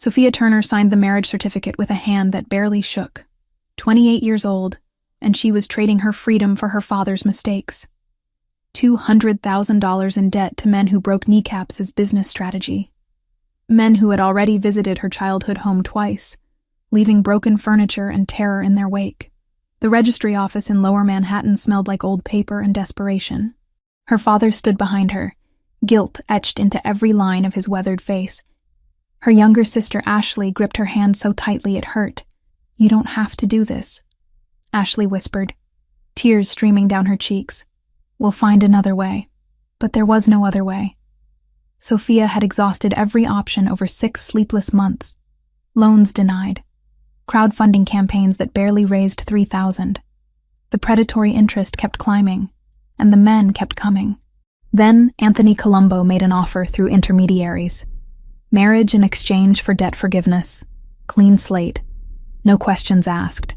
Sophia Turner signed the marriage certificate with a hand that barely shook. 28 years old, and she was trading her freedom for her father's mistakes. $200,000 in debt to men who broke kneecaps as business strategy. Men who had already visited her childhood home twice, leaving broken furniture and terror in their wake. The registry office in Lower Manhattan smelled like old paper and desperation. Her father stood behind her, guilt etched into every line of his weathered face. Her younger sister Ashley gripped her hand so tightly it hurt. "You don't have to do this," Ashley whispered, tears streaming down her cheeks. "We'll find another way." But there was no other way. Sophia had exhausted every option over 6 sleepless months. Loans denied. Crowdfunding campaigns that barely raised $3,000. The predatory interest kept climbing, and the men kept coming. Then Anthony Colombo made an offer through intermediaries. Marriage in exchange for debt forgiveness. Clean slate. No questions asked.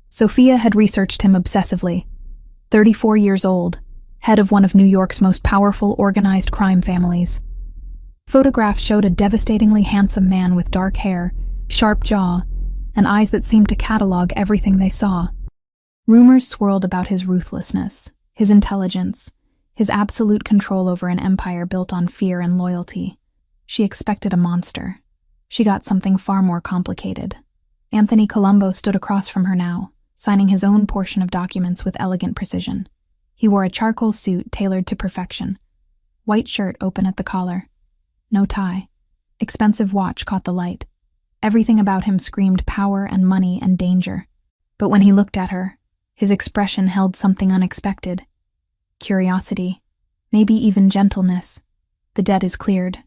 Sophia had researched him obsessively. 34 years old, head of one of New York's most powerful organized crime families. Photographs showed a devastatingly handsome man with dark hair, sharp jaw, and eyes that seemed to catalog everything they saw. Rumors swirled about his ruthlessness, his intelligence, his absolute control over an empire built on fear and loyalty. She expected a monster. She got something far more complicated. Anthony Colombo stood across from her now, signing his own portion of documents with elegant precision. He wore a charcoal suit tailored to perfection. White shirt open at the collar. No tie. Expensive watch caught the light. Everything about him screamed power and money and danger. But when he looked at her, his expression held something unexpected. Curiosity. Maybe even gentleness. "The debt is cleared,"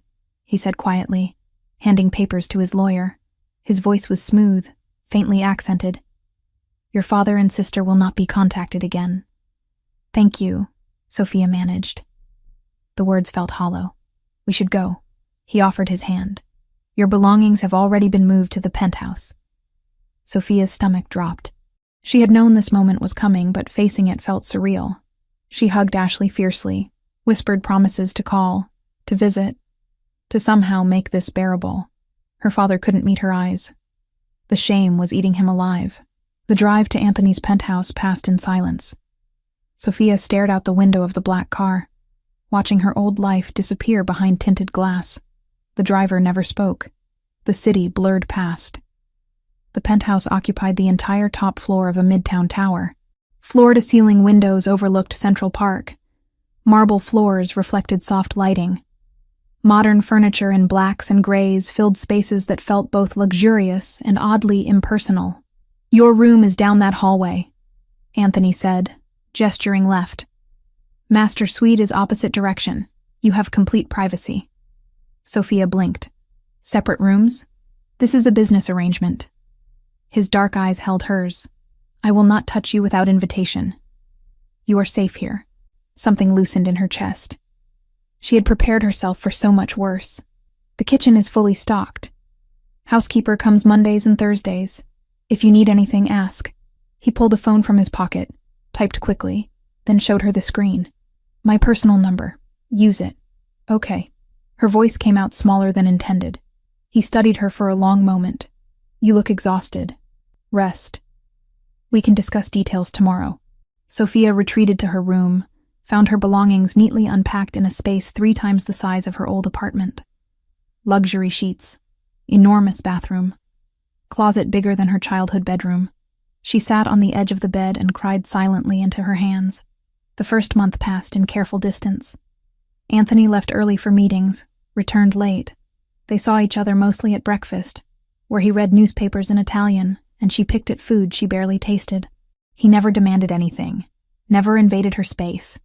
he said quietly, handing papers to his lawyer. His voice was smooth, faintly accented. "Your father and sister will not be contacted again." "Thank you," Sophia managed. The words felt hollow. "We should go." He offered his hand. "Your belongings have already been moved to the penthouse." Sophia's stomach dropped. She had known this moment was coming, but facing it felt surreal. She hugged Ashley fiercely, whispered promises to call, to visit, to somehow make this bearable. Her father couldn't meet her eyes. The shame was eating him alive. The drive to Anthony's penthouse passed in silence. Sophia stared out the window of the black car, watching her old life disappear behind tinted glass. The driver never spoke. The city blurred past. The penthouse occupied the entire top floor of a midtown tower. Floor-to-ceiling windows overlooked Central Park. Marble floors reflected soft lighting. Modern furniture in blacks and grays filled spaces that felt both luxurious and oddly impersonal. "Your room is down that hallway," Anthony said, gesturing left. "Master suite is opposite direction. You have complete privacy." Sophia blinked. "Separate rooms? This is a business arrangement." His dark eyes held hers. "I will not touch you without invitation. You are safe here." Something loosened in her chest. She had prepared herself for so much worse. "The kitchen is fully stocked. Housekeeper comes Mondays and Thursdays. If you need anything, ask." He pulled a phone from his pocket, typed quickly, then showed her the screen. "My personal number. Use it." "Okay." Her voice came out smaller than intended. He studied her for a long moment. "You look exhausted. Rest. We can discuss details tomorrow." Sophia retreated to her room, found her belongings neatly unpacked in a space 3 times the size of her old apartment. Luxury sheets. Enormous bathroom. Closet bigger than her childhood bedroom. She sat on the edge of the bed and cried silently into her hands. The first month passed in careful distance. Anthony left early for meetings, returned late. They saw each other mostly at breakfast, where he read newspapers in Italian, and she picked at food she barely tasted. He never demanded anything, never invaded her space,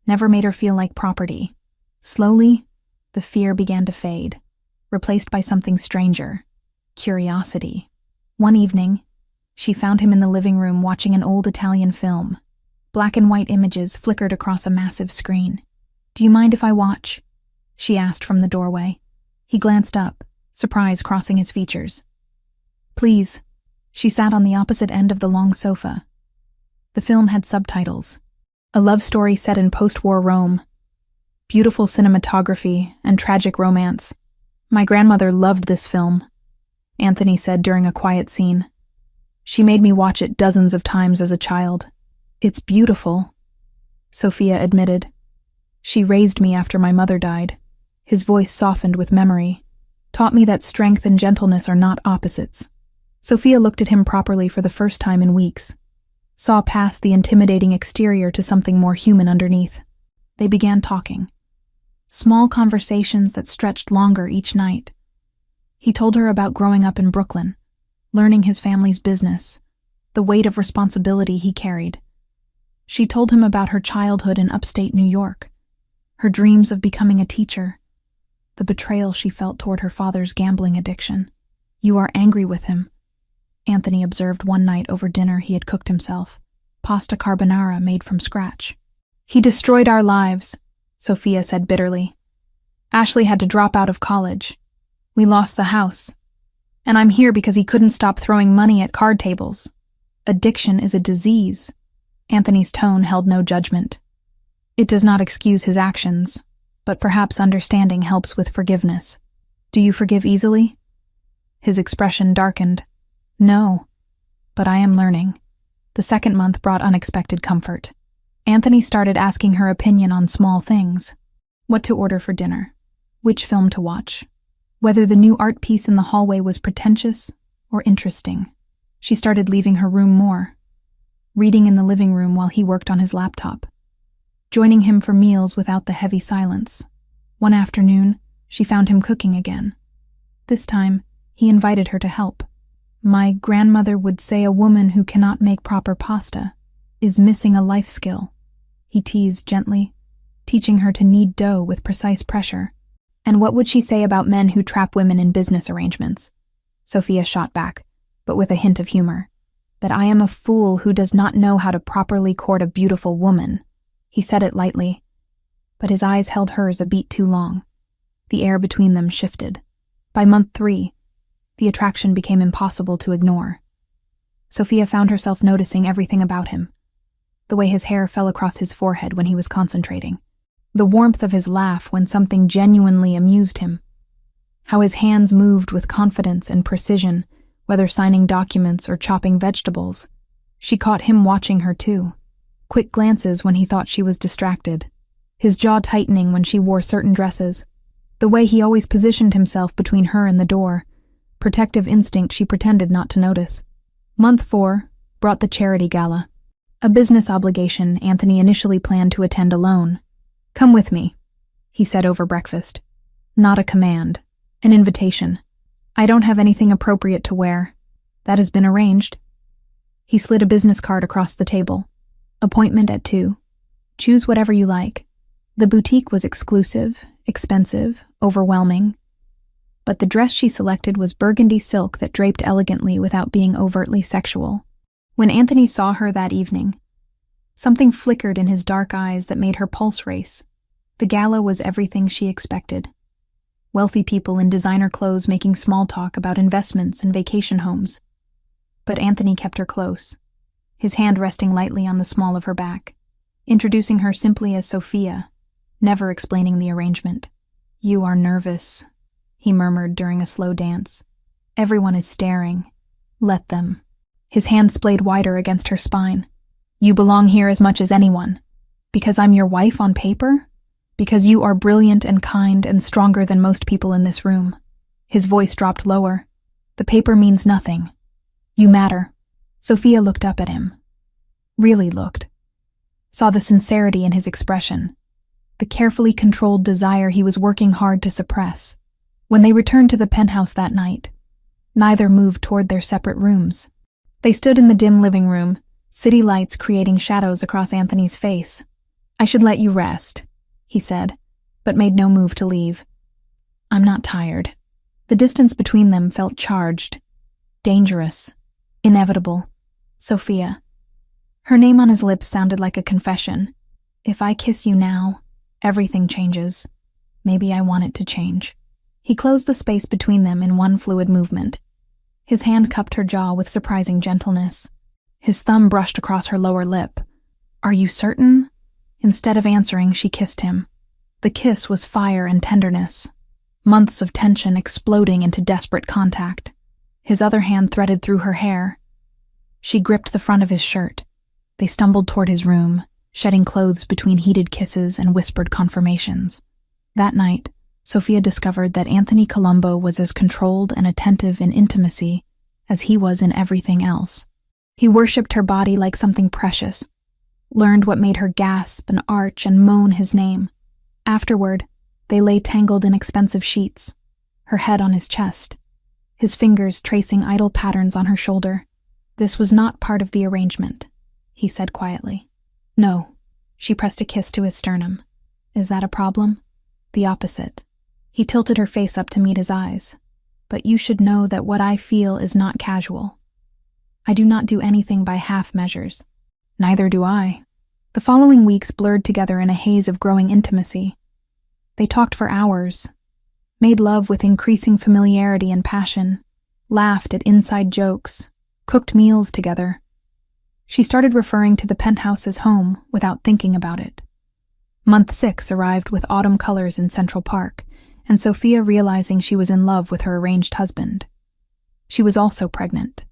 never made her feel like property. Slowly, the fear began to fade, replaced by something stranger, curiosity. One evening, she found him in the living room watching an old Italian film. Black and white images flickered across a massive screen. "Do you mind if I watch?" she asked from the doorway. He glanced up, surprise crossing his features. "Please." She sat on the opposite end of the long sofa. The film had subtitles. A love story set in post-war Rome. Beautiful cinematography and tragic romance. My grandmother loved this film, Anthony said during a quiet scene. She made me watch it dozens of times as a child. It's beautiful, Sophia admitted. She raised me after my mother died. His voice softened with memory. Taught me that strength and gentleness are not opposites. Sophia looked at him properly for the first time in weeks. Saw past the intimidating exterior to something more human underneath. They began talking. Small conversations that stretched longer each night. He told her about growing up in Brooklyn, learning his family's business, the weight of responsibility he carried. She told him about her childhood in upstate New York, her dreams of becoming a teacher, the betrayal she felt toward her father's gambling addiction. You are angry with him, Anthony observed one night over dinner he had cooked himself, pasta carbonara made from scratch. He destroyed our lives, Sophia said bitterly. Ashley had to drop out of college. We lost the house. And I'm here because he couldn't stop throwing money at card tables. Addiction is a disease. Anthony's tone held no judgment. It does not excuse his actions, but perhaps understanding helps with forgiveness. Do you forgive easily? His expression darkened. No, but I am learning. The second month brought unexpected comfort. Anthony started asking her opinion on small things. What to order for dinner, which film to watch, whether the new art piece in the hallway was pretentious or interesting. She started leaving her room more, reading in the living room while he worked on his laptop, joining him for meals without the heavy silence. One afternoon, she found him cooking again. This time, he invited her to help. My grandmother would say a woman who cannot make proper pasta is missing a life skill, he teased gently, teaching her to knead dough with precise pressure. And what would she say about men who trap women in business arrangements? Sophia shot back, but with a hint of humor. That I am a fool who does not know how to properly court a beautiful woman. He said it lightly, but his eyes held hers a beat too long. The air between them shifted. By month 3, the attraction became impossible to ignore. Sophia found herself noticing everything about him. The way his hair fell across his forehead when he was concentrating. The warmth of his laugh when something genuinely amused him. How his hands moved with confidence and precision, whether signing documents or chopping vegetables. She caught him watching her too. Quick glances when he thought she was distracted. His jaw tightening when she wore certain dresses. The way he always positioned himself between her and the door. Protective instinct she pretended not to notice. Month 4 brought the charity gala. A business obligation Anthony initially planned to attend alone. Come with me, he said over breakfast. Not a command, an invitation. I don't have anything appropriate to wear. That has been arranged. He slid a business card across the table. Appointment at 2. Choose whatever you like. The boutique was exclusive, expensive, overwhelming. But the dress she selected was burgundy silk that draped elegantly without being overtly sexual. When Anthony saw her that evening, something flickered in his dark eyes that made her pulse race. The gala was everything she expected. Wealthy people in designer clothes making small talk about investments and vacation homes. But Anthony kept her close, his hand resting lightly on the small of her back, introducing her simply as Sophia, never explaining the arrangement. You are nervous, he murmured during a slow dance. Everyone is staring. Let them. His hand splayed wider against her spine. You belong here as much as anyone. Because I'm your wife on paper? Because you are brilliant and kind and stronger than most people in this room. His voice dropped lower. The paper means nothing. You matter. Sophia looked up at him. Really looked. Saw the sincerity in his expression. The carefully controlled desire he was working hard to suppress. When they returned to the penthouse that night, neither moved toward their separate rooms. They stood in the dim living room, city lights creating shadows across Anthony's face. I should let you rest, he said, but made no move to leave. I'm not tired. The distance between them felt charged, dangerous, inevitable. Sophia. Her name on his lips sounded like a confession. If I kiss you now, everything changes. Maybe I want it to change. He closed the space between them in one fluid movement. His hand cupped her jaw with surprising gentleness. His thumb brushed across her lower lip. Are you certain? Instead of answering, she kissed him. The kiss was fire and tenderness. months of tension exploding into desperate contact. His other hand threaded through her hair. She gripped the front of his shirt. They stumbled toward his room, shedding clothes between heated kisses and whispered confirmations. That night, Sophia discovered that Anthony Colombo was as controlled and attentive in intimacy as he was in everything else. He worshipped her body like something precious, learned what made her gasp and arch and moan his name. Afterward, they lay tangled in expensive sheets, her head on his chest, his fingers tracing idle patterns on her shoulder. "This was not part of the arrangement," he said quietly. "No." She pressed a kiss to his sternum. "Is that a problem?" "The opposite." He tilted her face up to meet his eyes. "But you should know that what I feel is not casual. I do not do anything by half measures." "Neither do I." The following weeks blurred together in a haze of growing intimacy. They talked for hours, made love with increasing familiarity and passion, laughed at inside jokes, cooked meals together. She started referring to the penthouse as home without thinking about it. Month 6 arrived with autumn colors in Central Park, and Sophia realizing she was in love with her arranged husband. She was also pregnant.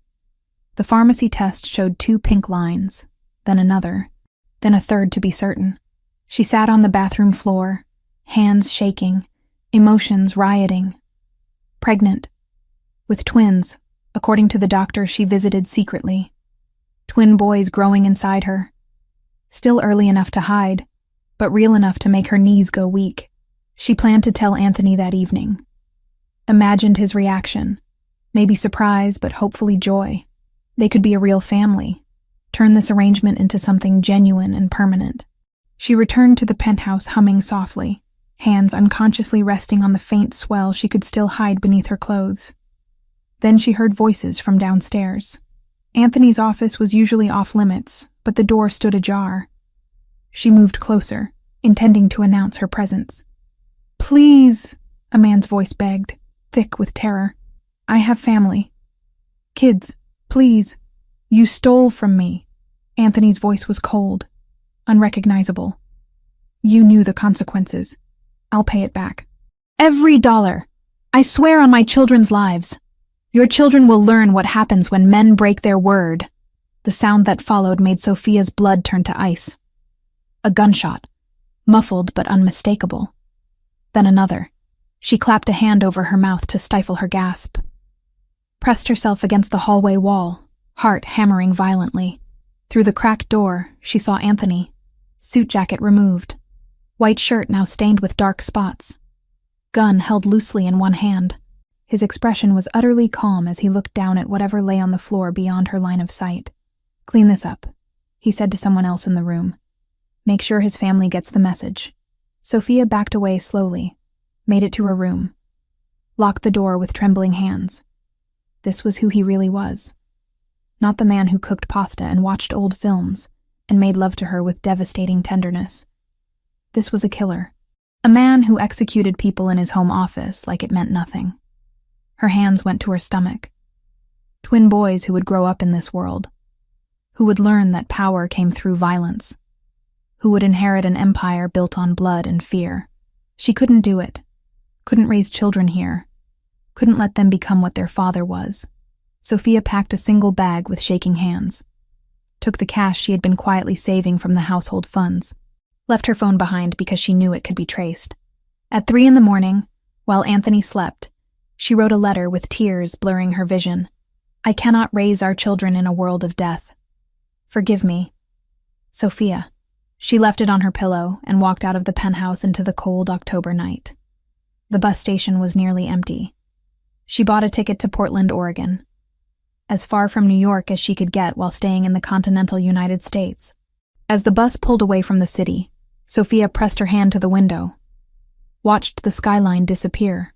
The pharmacy test showed 2 pink lines, then another, then a third to be certain. She sat on the bathroom floor, hands shaking, emotions rioting. Pregnant. With twins, according to the doctor she visited secretly. Twin boys growing inside her. Still early enough to hide, but real enough to make her knees go weak. She planned to tell Anthony that evening. Imagined his reaction. Maybe surprise, but hopefully joy. They could be a real family. Turn this arrangement into something genuine and permanent. She returned to the penthouse humming softly, hands unconsciously resting on the faint swell she could still hide beneath her clothes. Then she heard voices from downstairs. Anthony's office was usually off-limits, but the door stood ajar. She moved closer, intending to announce her presence. "Please," a man's voice begged, thick with terror. "I have family. Kids, please. You stole from me." Anthony's voice was cold, unrecognizable. "You knew the consequences. I'll pay it back. Every dollar. I swear on my children's lives. Your children will learn what happens when men break their word." The sound that followed made Sophia's blood turn to ice. A gunshot, muffled but unmistakable. Then another. She clapped a hand over her mouth to stifle her gasp. Pressed herself against the hallway wall, heart hammering violently. Through the cracked door, she saw Anthony, suit jacket removed, white shirt now stained with dark spots, gun held loosely in one hand. His expression was utterly calm as he looked down at whatever lay on the floor beyond her line of sight. "Clean this up," he said to someone else in the room. "Make sure his family gets the message." Sophia backed away slowly, made it to her room, locked the door with trembling hands. This was who he really was. Not the man who cooked pasta and watched old films and made love to her with devastating tenderness. This was a killer. A man who executed people in his home office like it meant nothing. Her hands went to her stomach. Twin boys who would grow up in this world, who would learn that power came through violence, who would inherit an empire built on blood and fear. She couldn't do it, couldn't raise children here, couldn't let them become what their father was. Sophia packed a single bag with shaking hands, took the cash she had been quietly saving from the household funds, left her phone behind because she knew it could be traced. At 3 a.m, while Anthony slept, she wrote a letter with tears blurring her vision. "I cannot raise our children in a world of death. Forgive me. Sophia." She left it on her pillow and walked out of the penthouse into the cold October night. The bus station was nearly empty. She bought a ticket to Portland, Oregon, as far from New York as she could get while staying in the continental United States. As the bus pulled away from the city, Sophia pressed her hand to the window, watched the skyline disappear,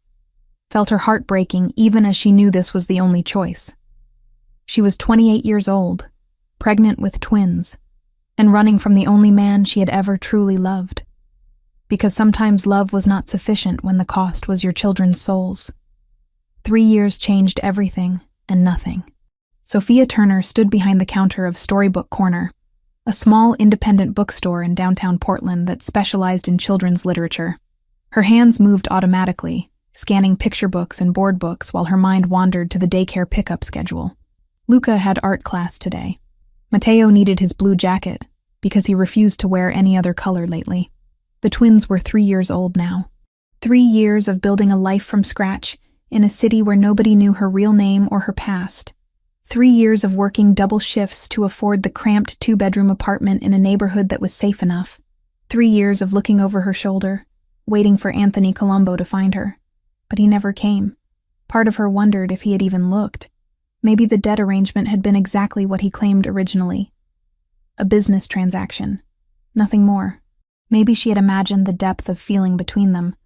felt her heart breaking even as she knew this was the only choice. She was 28 years old, pregnant with twins, and running from the only man she had ever truly loved. Because sometimes love was not sufficient when the cost was your children's souls. 3 years changed everything and nothing. Sophia Turner stood behind the counter of Storybook Corner, a small independent bookstore in downtown Portland that specialized in children's literature. Her hands moved automatically, scanning picture books and board books while her mind wandered to the daycare pickup schedule. Luca had art class today. Matteo needed his blue jacket because he refused to wear any other color lately. The twins were 3 years old now. 3 years of building a life from scratch in a city where nobody knew her real name or her past. 3 years of working double shifts to afford the cramped 2-bedroom apartment in a neighborhood that was safe enough. 3 years of looking over her shoulder, waiting for Anthony Colombo to find her. But he never came. Part of her wondered if he had even looked. Maybe the debt arrangement had been exactly what he claimed originally. A business transaction. Nothing more. Maybe she had imagined the depth of feeling between them,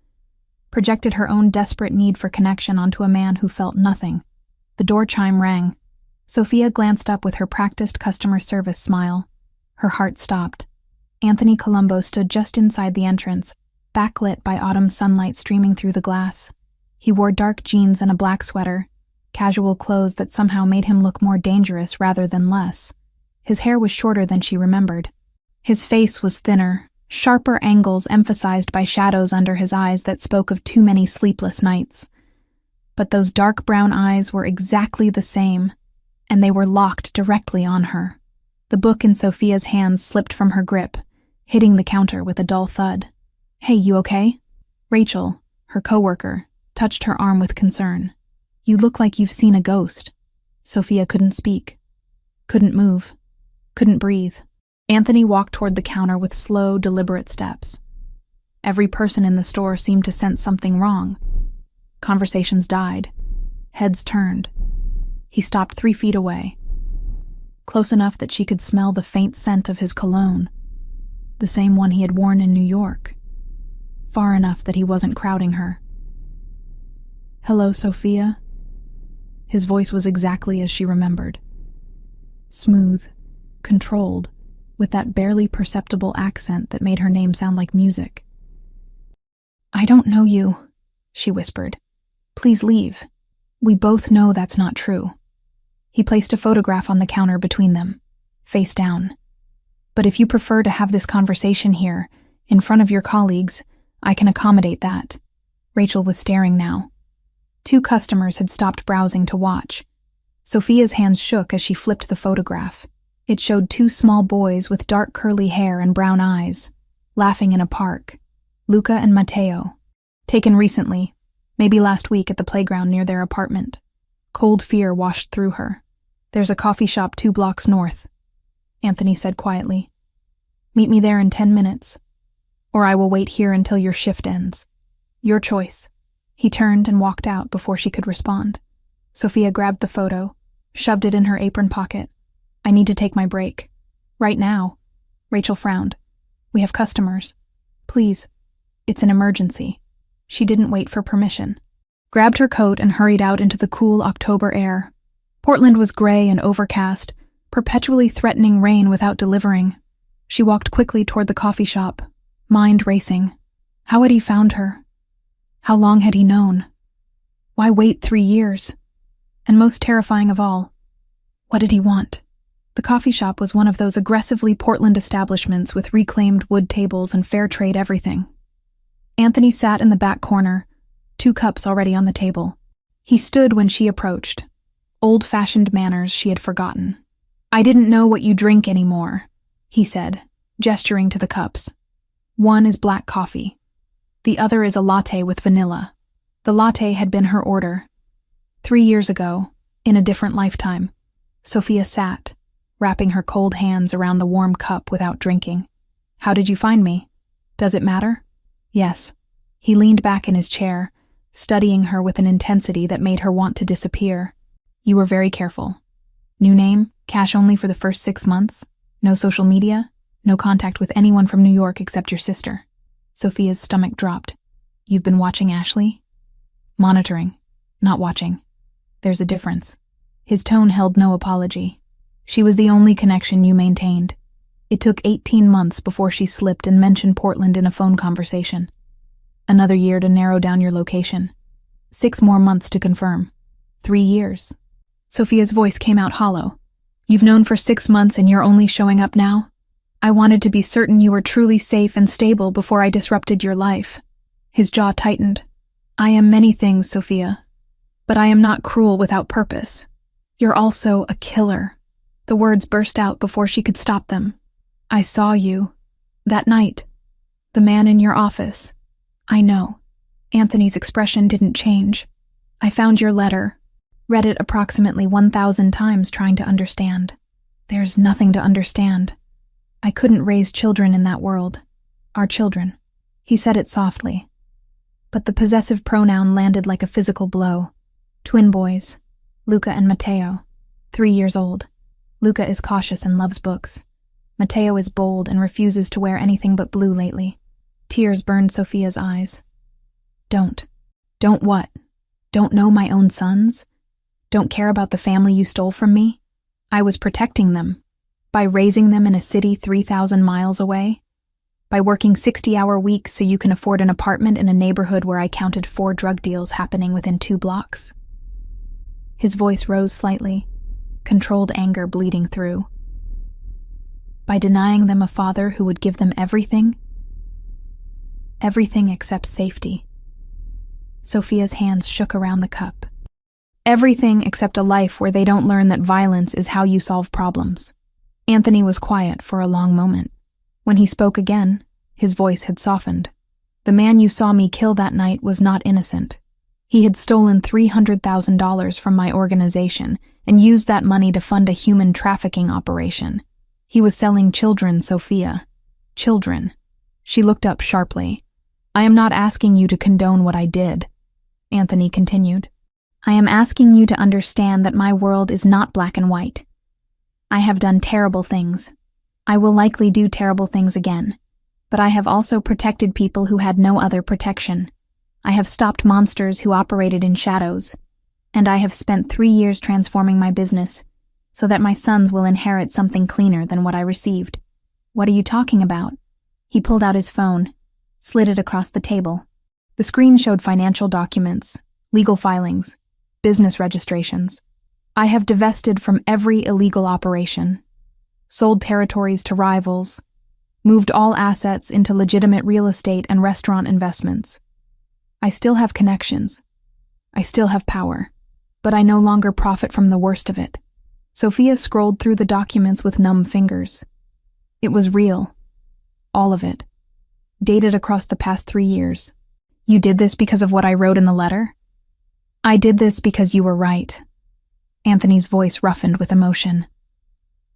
projected her own desperate need for connection onto a man who felt nothing. The door chime rang. Sophia glanced up with her practiced customer service smile. Her heart stopped. Anthony Colombo stood just inside the entrance, backlit by autumn sunlight streaming through the glass. He wore dark jeans and a black sweater, casual clothes that somehow made him look more dangerous rather than less. His hair was shorter than she remembered. His face was thinner, sharper angles emphasized by shadows under his eyes that spoke of too many sleepless nights. But those dark brown eyes were exactly the same, and they were locked directly on her. The book in Sophia's hands slipped from her grip, hitting the counter with a dull thud. "Hey, you okay?" Rachel, her coworker, touched her arm with concern. "You look like you've seen a ghost." Sophia couldn't speak, couldn't move, couldn't breathe. Anthony walked toward the counter with slow, deliberate steps. Every person in the store seemed to sense something wrong. Conversations died. Heads turned. He stopped 3 feet away, close enough that she could smell the faint scent of his cologne, the same one he had worn in New York, far enough that he wasn't crowding her. "Hello, Sophia?" His voice was exactly as she remembered. Smooth, controlled, with that barely perceptible accent that made her name sound like music. "I don't know you," she whispered. "Please leave. We both know that's not true." He placed a photograph on the counter between them, face down. "But if you prefer to have this conversation here, in front of your colleagues, I can accommodate that." Rachel was staring now. 2 customers had stopped browsing to watch. Sophia's hands shook as she flipped the photograph. It showed 2 small boys with dark curly hair and brown eyes, laughing in a park. Luca and Matteo. Taken recently, maybe last week at the playground near their apartment. Cold fear washed through her. "There's a coffee shop 2 blocks north," Anthony said quietly. "Meet me there in 10 minutes, or I will wait here until your shift ends. Your choice." He turned and walked out before she could respond. Sophia grabbed the photo, shoved it in her apron pocket. "I need to take my break. Right now." Rachel frowned. "We have customers. Please. It's an emergency." She didn't wait for permission. Grabbed her coat and hurried out into the cool October air. Portland was gray and overcast, perpetually threatening rain without delivering. She walked quickly toward the coffee shop, mind racing. How had he found her? How long had he known? Why wait 3 years? And most terrifying of all, what did he want? The coffee shop was one of those aggressively Portland establishments with reclaimed wood tables and fair trade everything. Anthony sat in the back corner, 2 cups already on the table. He stood when she approached. Old-fashioned manners she had forgotten. "I didn't know what you drink anymore," he said, gesturing to the cups. "One is black coffee. The other is a latte with vanilla." The latte had been her order. 3 years ago, in a different lifetime. Sophia sat, wrapping her cold hands around the warm cup without drinking. "How did you find me? Does it matter?" "Yes." He leaned back in his chair, studying her with an intensity that made her want to disappear. "You were very careful. New name, cash only for the first 6 months, no social media, no contact with anyone from New York except your sister." Sophia's stomach dropped. "You've been watching Ashley?" "Monitoring, not watching. There's a difference." His tone held no apology. "She was the only connection you maintained. It took 18 months before she slipped and mentioned Portland in a phone conversation. Another year to narrow down your location. 6 more months to confirm. 3 years. Sophia's voice came out hollow. "You've known for 6 months and you're only showing up now? I wanted to be certain you were truly safe and stable before I disrupted your life." His jaw tightened. I am many things, Sophia, but I am not cruel without purpose. You're also a killer. The words burst out before she could stop them. I saw you. That night. The man in your office. I know. Anthony's expression didn't change. I found your letter. Read it approximately 1,000 times trying to understand. There's nothing to understand. I couldn't raise children in that world. Our children. He said it softly. But the possessive pronoun landed like a physical blow. Twin boys. Luca and Matteo. 3 years old. Luca is cautious and loves books. Matteo is bold and refuses to wear anything but blue lately. Tears burned Sophia's eyes. Don't. Don't what? Don't know my own sons? Don't care about the family you stole from me? I was protecting them. By raising them in a city 3,000 miles away? By working 60-hour weeks so you can afford an apartment in a neighborhood where I counted 4 drug deals happening within 2 blocks? His voice rose slightly, controlled anger bleeding through. By denying them a father who would give them everything? Everything except safety. Sophia's hands shook around the cup. Everything except a life where they don't learn that violence is how you solve problems. Anthony was quiet for a long moment. When he spoke again, his voice had softened. The man you saw me kill that night was not innocent. He had stolen $300,000 from my organization and used that money to fund a human trafficking operation. He was selling children, Sophia. Children. She looked up sharply. I am not asking you to condone what I did, Anthony continued. I am asking you to understand that my world is not black and white. I have done terrible things. I will likely do terrible things again. But I have also protected people who had no other protection. I have stopped monsters who operated in shadows. And I have spent 3 years transforming my business so that my sons will inherit something cleaner than what I received. What are you talking about? He pulled out his phone, slid it across the table. The screen showed financial documents, legal filings, business registrations. I have divested from every illegal operation, sold territories to rivals, moved all assets into legitimate real estate and restaurant investments. I still have connections. I still have power, but I no longer profit from the worst of it. Sophia scrolled through the documents with numb fingers. It was real. All of it. Dated across the past 3 years. You did this because of what I wrote in the letter? I did this because you were right. Anthony's voice roughened with emotion.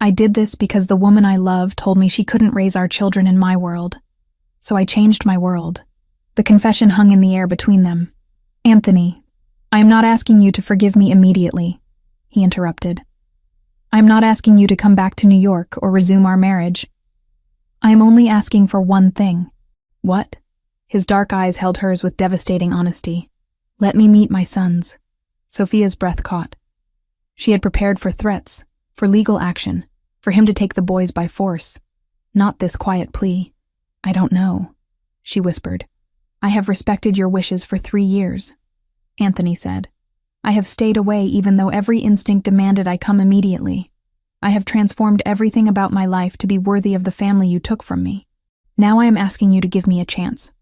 I did this because the woman I love told me she couldn't raise our children in my world. So I changed my world. The confession hung in the air between them. Anthony, I am not asking you to forgive me immediately, he interrupted. I am not asking you to come back to New York or resume our marriage. I am only asking for one thing. What? His dark eyes held hers with devastating honesty. Let me meet my sons. Sophia's breath caught. She had prepared for threats, for legal action, for him to take the boys by force. Not this quiet plea. I don't know, she whispered. I have respected your wishes for 3 years, Anthony said. I have stayed away even though every instinct demanded I come immediately. I have transformed everything about my life to be worthy of the family you took from me. Now I am asking you to give me a chance.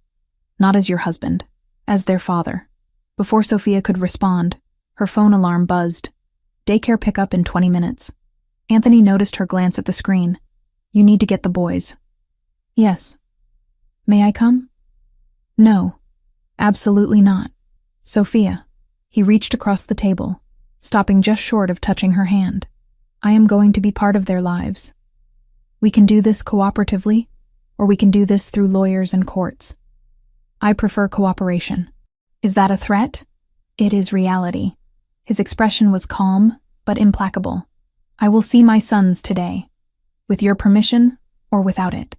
Not as your husband, as their father. Before Sophia could respond, her phone alarm buzzed. Daycare pickup in 20 minutes. Anthony noticed her glance at the screen. You need to get the boys. Yes. May I come? No. Absolutely not. Sophia. He reached across the table, stopping just short of touching her hand. I am going to be part of their lives. We can do this cooperatively, or we can do this through lawyers and courts. I prefer cooperation. Is that a threat? It is reality. His expression was calm, but implacable. I will see my sons today, with your permission or without it.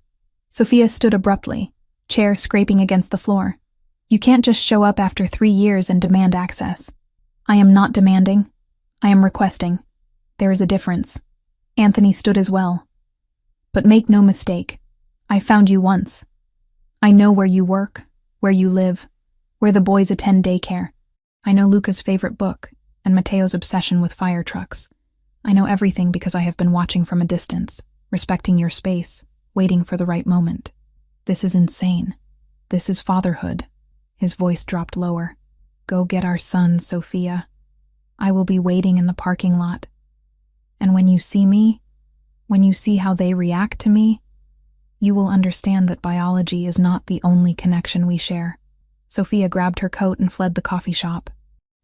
Sophia stood abruptly, chair scraping against the floor. You can't just show up after 3 years and demand access. I am not demanding. I am requesting. There is a difference. Anthony stood as well. But make no mistake. I found you once. I know where you work, where you live, where the boys attend daycare. I know Luca's favorite book and Matteo's obsession with fire trucks. I know everything because I have been watching from a distance, respecting your space, waiting for the right moment. This is insane. This is fatherhood. His voice dropped lower. Go get our sons, Sophia. I will be waiting in the parking lot. And when you see me, when you see how they react to me, you will understand that biology is not the only connection we share." Sophia grabbed her coat and fled the coffee shop.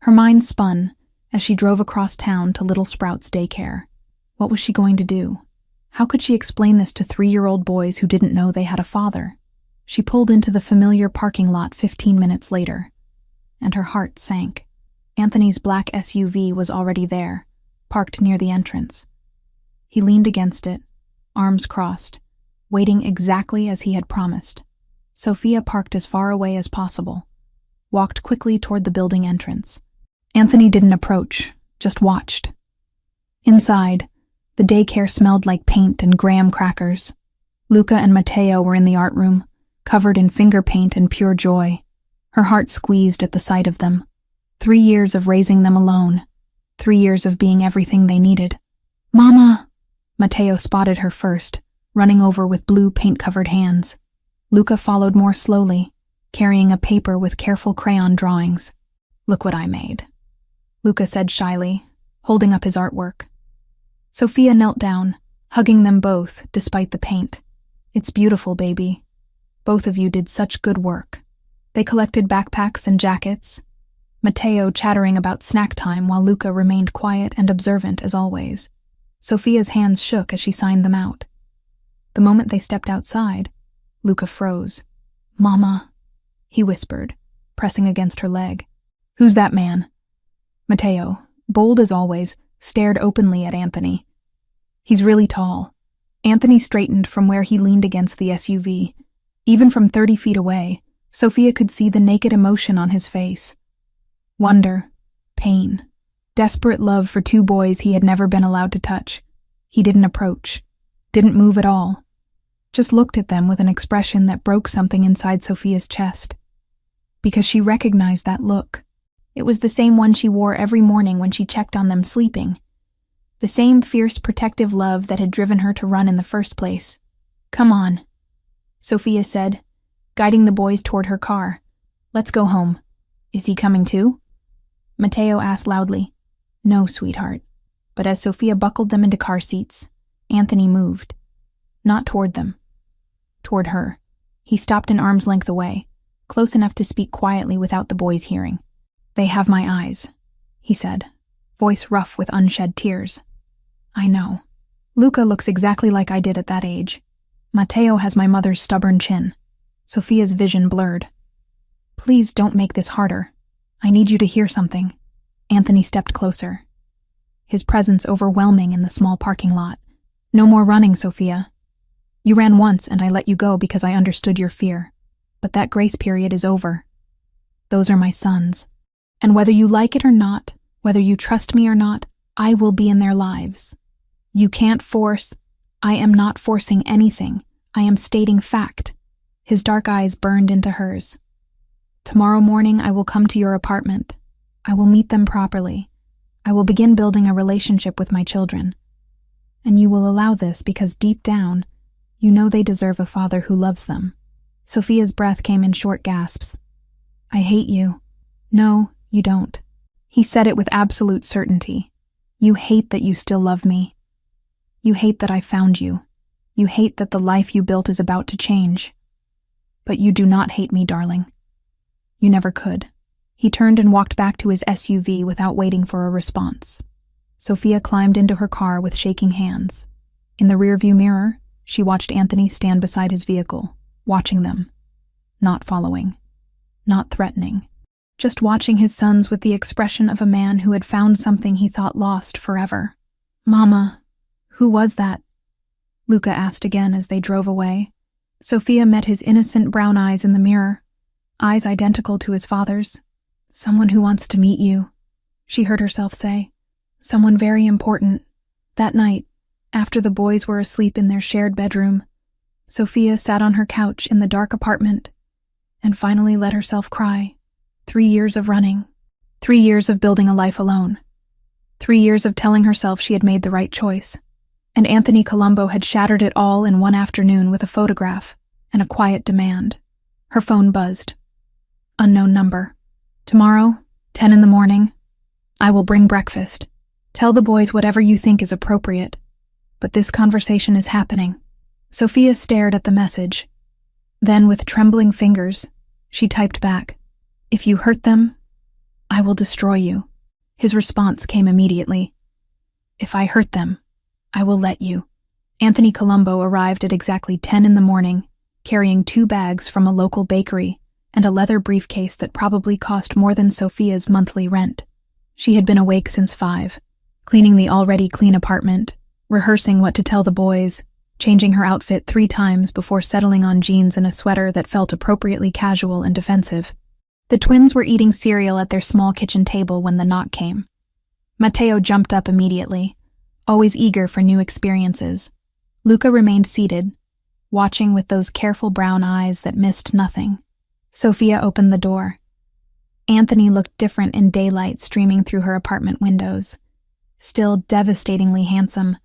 Her mind spun as she drove across town to Little Sprouts daycare. What was she going to do? How could she explain this to 3-year-old boys who didn't know they had a father? She pulled into the familiar parking lot 15 minutes later, and her heart sank. Anthony's black SUV was already there, parked near the entrance. He leaned against it, arms crossed, waiting exactly as he had promised. Sophia parked as far away as possible, walked quickly toward the building entrance. Anthony didn't approach, just watched. Inside, the daycare smelled like paint and graham crackers. Luca and Matteo were in the art room, covered in finger paint and pure joy. Her heart squeezed at the sight of them. 3 years of raising them alone. 3 years of being everything they needed. "Mama!" Matteo spotted her first, running over with blue paint-covered hands. Luca followed more slowly, carrying a paper with careful crayon drawings. "Look what I made," Luca said shyly, holding up his artwork. Sophia knelt down, hugging them both despite the paint. "It's beautiful, baby. Both of you did such good work." They collected backpacks and jackets, Matteo chattering about snack time while Luca remained quiet and observant as always. Sophia's hands shook as she signed them out. The moment they stepped outside, Luca froze. "Mama," he whispered, pressing against her leg. "Who's that man?" Matteo, bold as always, stared openly at Anthony. "He's really tall." Anthony straightened from where he leaned against the SUV. Even from 30 feet away, Sophia could see the naked emotion on his face. Wonder, pain, desperate love for 2 boys he had never been allowed to touch. He didn't approach, didn't move at all, just looked at them with an expression that broke something inside Sophia's chest. Because she recognized that look. It was the same one she wore every morning when she checked on them sleeping. The same fierce protective love that had driven her to run in the first place. "Come on," Sophia said, guiding the boys toward her car. "Let's go home." "Is he coming too?" Matteo asked loudly. "No, sweetheart." But as Sophia buckled them into car seats, Anthony moved. Not toward them. Toward her. He stopped an arm's length away, close enough to speak quietly without the boys hearing. "They have my eyes," he said, voice rough with unshed tears. "I know. Luca looks exactly like I did at that age. Matteo has my mother's stubborn chin." Sophia's vision blurred. "Please don't make this harder. I need you to hear something." Anthony stepped closer, his presence overwhelming in the small parking lot. "No more running, Sophia. You ran once and I let you go because I understood your fear. But that grace period is over. Those are my sons. And whether you like it or not, whether you trust me or not, I will be in their lives. You can't force. I am not forcing anything. I am stating fact." His dark eyes burned into hers. "Tomorrow morning I will come to your apartment. I will meet them properly. I will begin building a relationship with my children. And you will allow this because deep down, you know they deserve a father who loves them." Sophia's breath came in short gasps. "I hate you." "No, you don't." He said it with absolute certainty. "You hate that you still love me. You hate that I found you. You hate that the life you built is about to change. But you do not hate me, darling. You never could." He turned and walked back to his SUV without waiting for a response. Sophia climbed into her car with shaking hands. In the rearview mirror, she watched Anthony stand beside his vehicle, watching them. Not following. Not threatening. Just watching his sons with the expression of a man who had found something he thought lost forever. "Mama, who was that?" Luca asked again as they drove away. Sophia met his innocent brown eyes in the mirror, eyes identical to his father's. "Someone who wants to meet you," she heard herself say. "Someone very important." That night, after the boys were asleep in their shared bedroom, Sophia sat on her couch in the dark apartment and finally let herself cry. 3 years of running. 3 years of building a life alone. 3 years of telling herself she had made the right choice. And Anthony Colombo had shattered it all in one afternoon with a photograph and a quiet demand. Her phone buzzed. Unknown number. "Tomorrow, 10 in the morning. I will bring breakfast. Tell the boys whatever you think is appropriate. But this conversation is happening. Sophia stared at the message. Then, with trembling fingers, she typed back, "If you hurt them, I will destroy you." His response came immediately. "If I hurt them, I will let you." Anthony Colombo arrived at exactly 10 in the morning, carrying 2 bags from a local bakery and a leather briefcase that probably cost more than Sophia's monthly rent. She had been awake since 5, cleaning the already clean apartment, rehearsing what to tell the boys, changing her outfit 3 times before settling on jeans and a sweater that felt appropriately casual and defensive. The twins were eating cereal at their small kitchen table when the knock came. Matteo jumped up immediately, always eager for new experiences. Luca remained seated, watching with those careful brown eyes that missed nothing. Sophia opened the door. Anthony looked different in daylight streaming through her apartment windows. Still devastatingly handsome,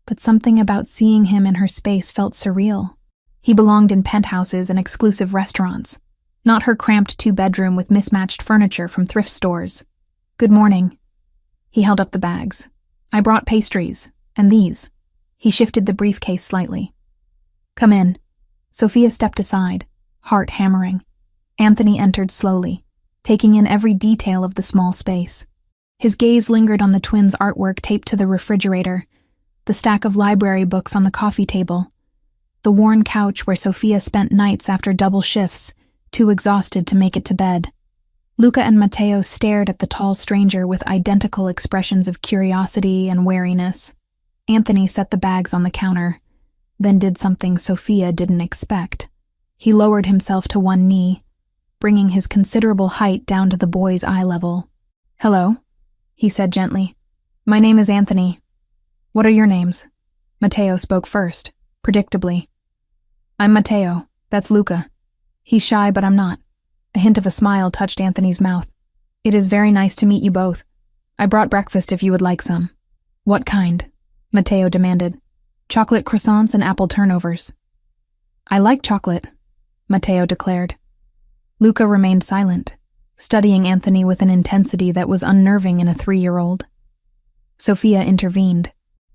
but something about seeing him in her space felt surreal. He belonged in penthouses and exclusive restaurants, not her cramped 2-bedroom with mismatched furniture from thrift stores. "Good morning." He held up the bags. "I brought pastries, and these." He shifted the briefcase slightly. "Come in." Sophia stepped aside, heart hammering. Anthony entered slowly, taking in every detail of the small space. His gaze lingered on the twins' artwork taped to the refrigerator, the stack of library books on the coffee table, the worn couch where Sophia spent nights after double shifts, too exhausted to make it to bed. Luca and Matteo stared at the tall stranger with identical expressions of curiosity and wariness. Anthony set the bags on the counter, then did something Sophia didn't expect. He lowered himself to one knee, bringing his considerable height down to the boy's eye level. "Hello," he said gently. "My name is Anthony. What are your names?" Matteo spoke first, predictably. "I'm Matteo. That's Luca." He's shy, but I'm not. A hint of a smile touched Anthony's mouth. "It is very nice to meet you both. I brought breakfast if you would like some." "What kind?" Matteo demanded. "Chocolate croissants and apple turnovers." "I like chocolate," Matteo declared. Luca remained silent, studying Anthony with an intensity that was unnerving in a 3-year-old. Sophia intervened.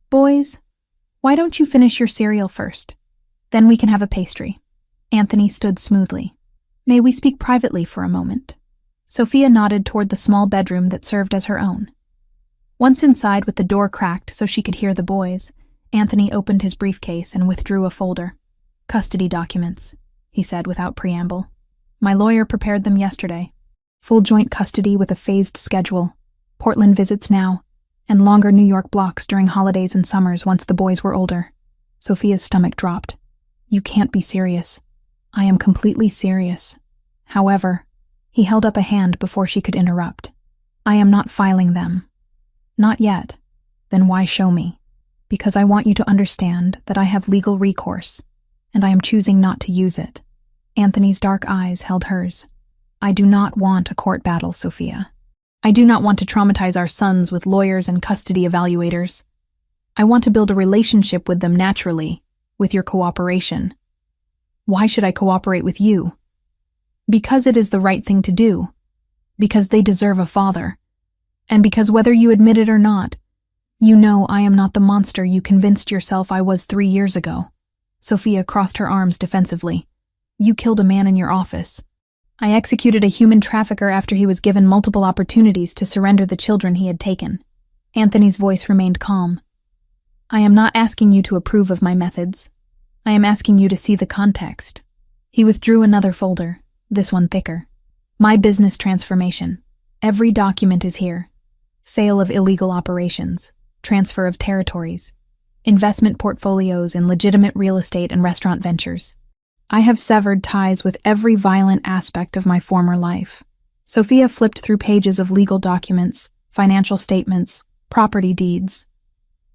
"Boys, why don't you finish your cereal first? Then we can have a pastry." Anthony stood smoothly. "May we speak privately for a moment?" Sophia nodded toward the small bedroom that served as her own. Once inside with the door cracked so she could hear the boys, Anthony opened his briefcase and withdrew a folder. "Custody documents," he said without preamble. "My lawyer prepared them yesterday. Full joint custody with a phased schedule, Portland visits now, and longer New York blocks during holidays and summers once the boys were older." Sophia's stomach dropped. "You can't be serious." "I am completely serious. However," he held up a hand before she could interrupt. "I am not filing them." "Not yet. Then why show me?" "Because I want you to understand that I have legal recourse, and I am choosing not to use it." Anthony's dark eyes held hers. "I do not want a court battle, Sophia. I do not want to traumatize our sons with lawyers and custody evaluators. I want to build a relationship with them naturally, with your cooperation." "Why should I cooperate with you?" "Because it is the right thing to do. Because they deserve a father. And because whether you admit it or not, you know I am not the monster you convinced yourself I was 3 years ago." Sophia crossed her arms defensively. "You killed a man in your office. I executed a human trafficker after he was given multiple opportunities to surrender the children he had taken." Anthony's voice remained calm. "I am not asking you to approve of my methods. I am asking you to see the context." He withdrew another folder, this one thicker. "My business transformation. Every document is here. Sale of illegal operations, transfer of territories, investment portfolios in legitimate real estate and restaurant ventures. I have severed ties with every violent aspect of my former life." Sophia flipped through pages of legal documents, financial statements, property deeds.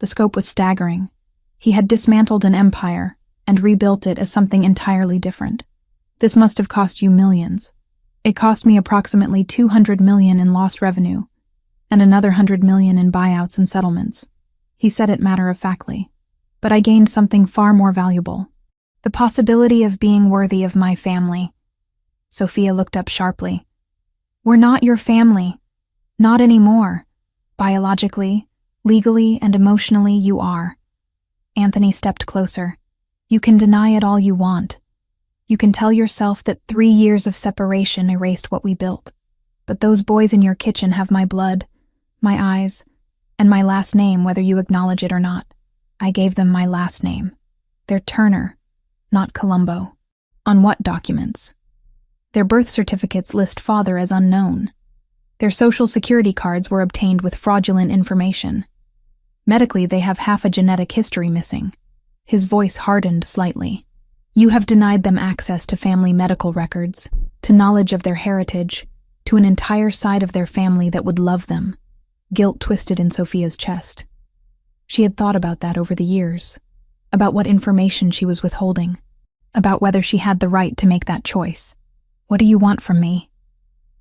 The scope was staggering. He had dismantled an empire and rebuilt it as something entirely different. "This must have cost you millions. It cost me approximately $200 million in lost revenue, and another $100 million in buyouts and settlements." He said it matter-of-factly. "But I gained something far more valuable. The possibility of being worthy of my family." Sophia looked up sharply. "We're not your family," Not anymore. Biologically, legally, and emotionally, you are. Anthony stepped closer. You can deny it all you want. You can tell yourself that 3 years of separation erased what we built. But those boys in your kitchen have my blood, my eyes, and my last name, whether you acknowledge it or not. I gave them my last name. They're Turner, not Colombo. On what documents? Their birth certificates list father as unknown. Their social security cards were obtained with fraudulent information. Medically, they have half a genetic history missing. His voice hardened slightly. You have denied them access to family medical records, to knowledge of their heritage, to an entire side of their family that would love them. Guilt twisted in Sophia's chest. She had thought about that over the years, about what information she was withholding, about whether she had the right to make that choice. What do you want from me?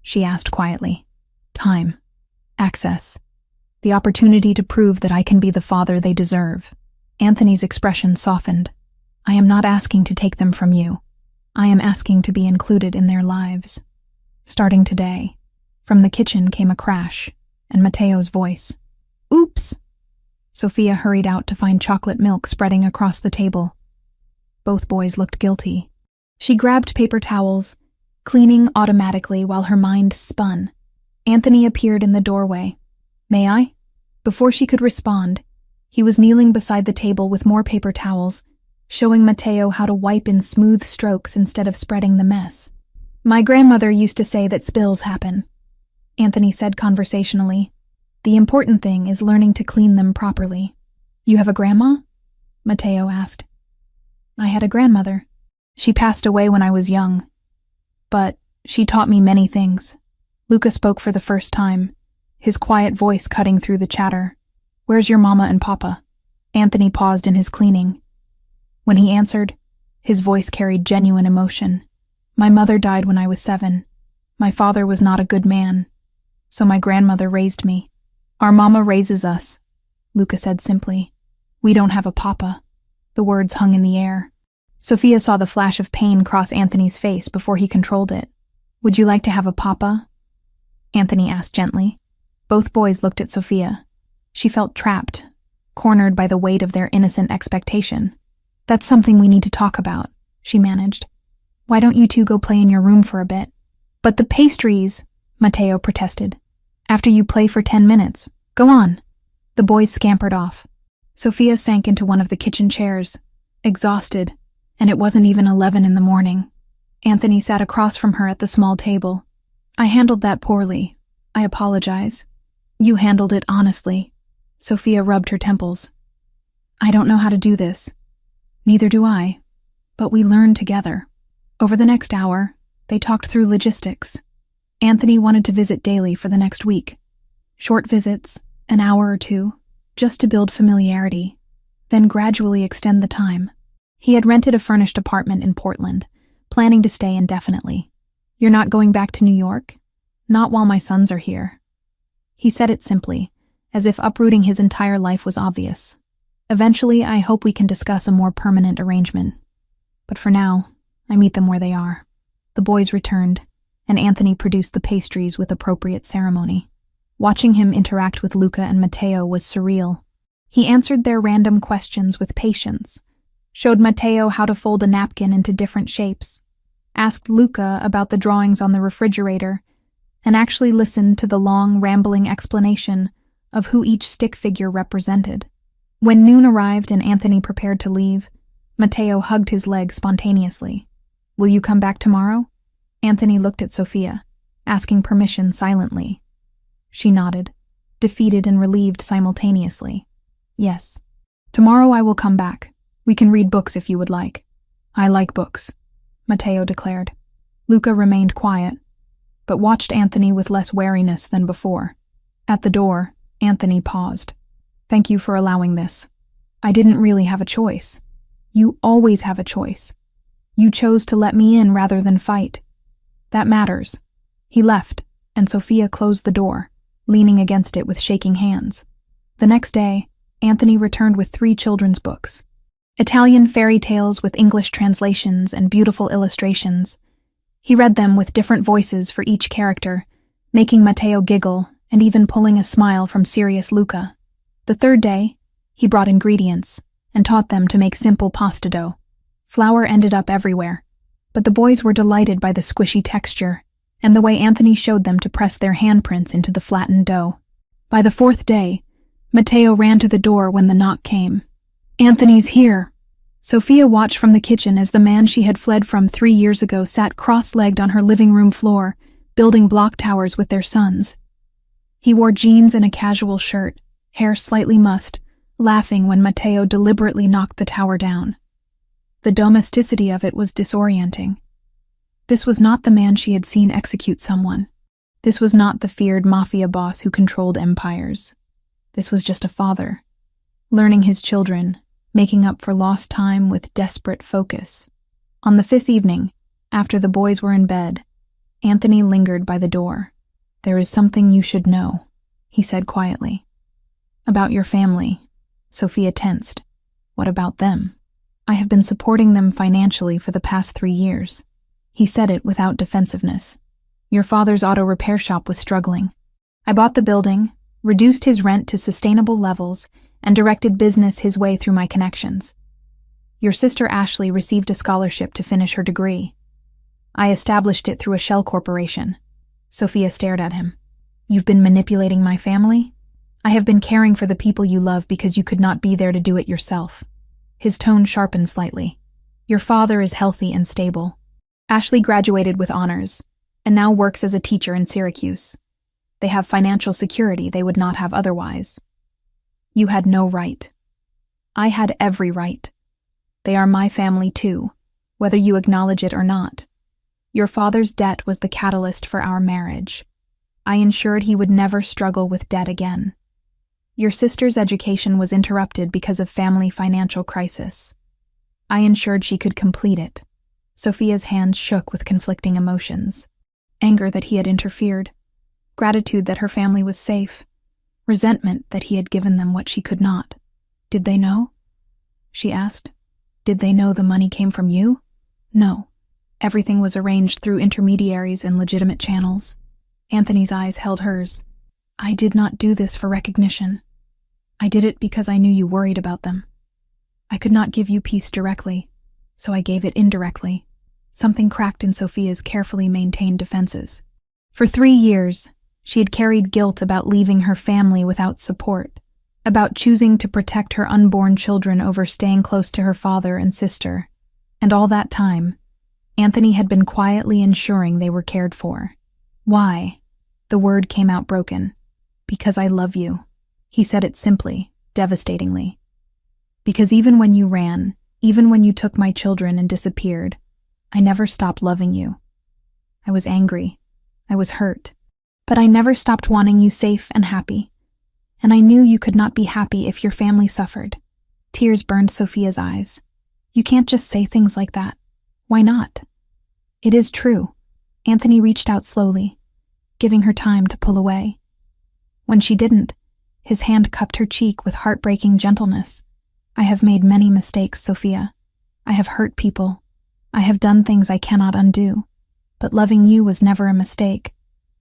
She asked quietly. Time. Access. The opportunity to prove that I can be the father they deserve. Anthony's expression softened. I am not asking to take them from you. I am asking to be included in their lives. Starting today. From the kitchen came a crash, and Mateo's voice. Oops! Sophia hurried out to find chocolate milk spreading across the table. Both boys looked guilty. She grabbed paper towels, cleaning automatically while her mind spun. Anthony appeared in the doorway. May I? Before she could respond, he was kneeling beside the table with more paper towels, showing Mateo how to wipe in smooth strokes instead of spreading the mess. My grandmother used to say that spills happen, Anthony said conversationally. The important thing is learning to clean them properly. You have a grandma? Mateo asked. I had a grandmother. She passed away when I was young. But she taught me many things. Luca spoke for the first time, his quiet voice cutting through the chatter. Where's your mama and papa? Anthony paused in his cleaning. When he answered, his voice carried genuine emotion. My mother died when I was 7. My father was not a good man, so my grandmother raised me. Our mama raises us, Luca said simply. We don't have a papa. The words hung in the air. Sophia saw the flash of pain cross Anthony's face before he controlled it. Would you like to have a papa? Anthony asked gently. Both boys looked at Sophia. She felt trapped, cornered by the weight of their innocent expectation. That's something we need to talk about, she managed. Why don't you two go play in your room for a bit? But the pastries, Mateo protested. After you play for 10 minutes. Go on. The boys scampered off. Sophia sank into one of the kitchen chairs, exhausted, and it wasn't even 11 in the morning. Anthony sat across from her at the small table. I handled that poorly. I apologize. You handled it honestly. Sophia rubbed her temples. I don't know how to do this. Neither do I. But we learned together. Over the next hour, they talked through logistics. Anthony wanted to visit daily for the next week. Short visits, an hour or two, just to build familiarity, then gradually extend the time. He had rented a furnished apartment in Portland, planning to stay indefinitely. You're not going back to New York? Not while my sons are here. He said it simply, as if uprooting his entire life was obvious. Eventually, I hope we can discuss a more permanent arrangement. But for now, I meet them where they are. The boys returned, and Anthony produced the pastries with appropriate ceremony. Watching him interact with Luca and Mateo was surreal. He answered their random questions with patience, showed Mateo how to fold a napkin into different shapes, asked Luca about the drawings on the refrigerator, and actually listened to the long, rambling explanation of who each stick figure represented. When noon arrived and Anthony prepared to leave, Mateo hugged his leg spontaneously. Will you come back tomorrow? Anthony looked at Sophia, asking permission silently. She nodded, defeated and relieved simultaneously. Yes. Tomorrow I will come back. We can read books if you would like. I like books, Mateo declared. Luca remained quiet, but watched Anthony with less wariness than before. At the door, Anthony paused. Thank you for allowing this. I didn't really have a choice. You always have a choice. You chose to let me in rather than fight. That matters. He left, and Sophia closed the door, leaning against it with shaking hands. The next day, Anthony returned with 3 children's books. Italian fairy tales with English translations and beautiful illustrations. He read them with different voices for each character, making Mateo giggle and even pulling a smile from serious Luca. The third day, he brought ingredients and taught them to make simple pasta dough. Flour ended up everywhere, but the boys were delighted by the squishy texture and the way Anthony showed them to press their handprints into the flattened dough. By the fourth day, Matteo ran to the door when the knock came. "Anthony's here." Sophia watched from the kitchen as the man she had fled from 3 years ago sat cross-legged on her living room floor, building block towers with their sons. He wore jeans and a casual shirt, hair slightly mussed, laughing when Matteo deliberately knocked the tower down. The domesticity of it was disorienting. This was not the man she had seen execute someone. This was not the feared mafia boss who controlled empires. This was just a father, learning his children, making up for lost time with desperate focus. On the fifth evening, after the boys were in bed, Anthony lingered by the door. "There is something you should know," he said quietly. "About your family." Sophia tensed. "What about them?" "I have been supporting them financially for the past 3 years." He said it without defensiveness. "Your father's auto repair shop was struggling. I bought the building, reduced his rent to sustainable levels, and directed business his way through my connections. Your sister Ashley received a scholarship to finish her degree. I established it through a shell corporation." Sophia stared at him. "You've been manipulating my family? I have been caring for the people you love because you could not be there to do it yourself." His tone sharpened slightly. "Your father is healthy and stable. Ashley graduated with honors, and now works as a teacher in Syracuse. They have financial security they would not have otherwise. You had no right. I had every right. They are my family too, whether you acknowledge it or not. Your father's debt was the catalyst for our marriage. I ensured he would never struggle with debt again. Your sister's education was interrupted because of family financial crisis. I ensured she could complete it." Sophia's hands shook with conflicting emotions. Anger that he had interfered, gratitude that her family was safe, resentment that he had given them what she could not. "Did they know?" she asked. "Did they know the money came from you?" "No. Everything was arranged through intermediaries and legitimate channels." Anthony's eyes held hers. "I did not do this for recognition. I did it because I knew you worried about them. I could not give you peace directly, so I gave it indirectly." Something cracked in Sophia's carefully maintained defenses. For 3 years, she had carried guilt about leaving her family without support, about choosing to protect her unborn children over staying close to her father and sister. And all that time, Anthony had been quietly ensuring they were cared for. "Why?" The word came out broken. "Because I love you." He said it simply, devastatingly. "Because even when you ran, even when you took my children and disappeared, I never stopped loving you. I was angry. I was hurt. But I never stopped wanting you safe and happy. And I knew you could not be happy if your family suffered." Tears burned Sophia's eyes. "You can't just say things like that. Why not?" "It is true." Anthony reached out slowly, giving her time to pull away. When she didn't, his hand cupped her cheek with heartbreaking gentleness. "I have made many mistakes, Sophia. I have hurt people. I have done things I cannot undo. But loving you was never a mistake.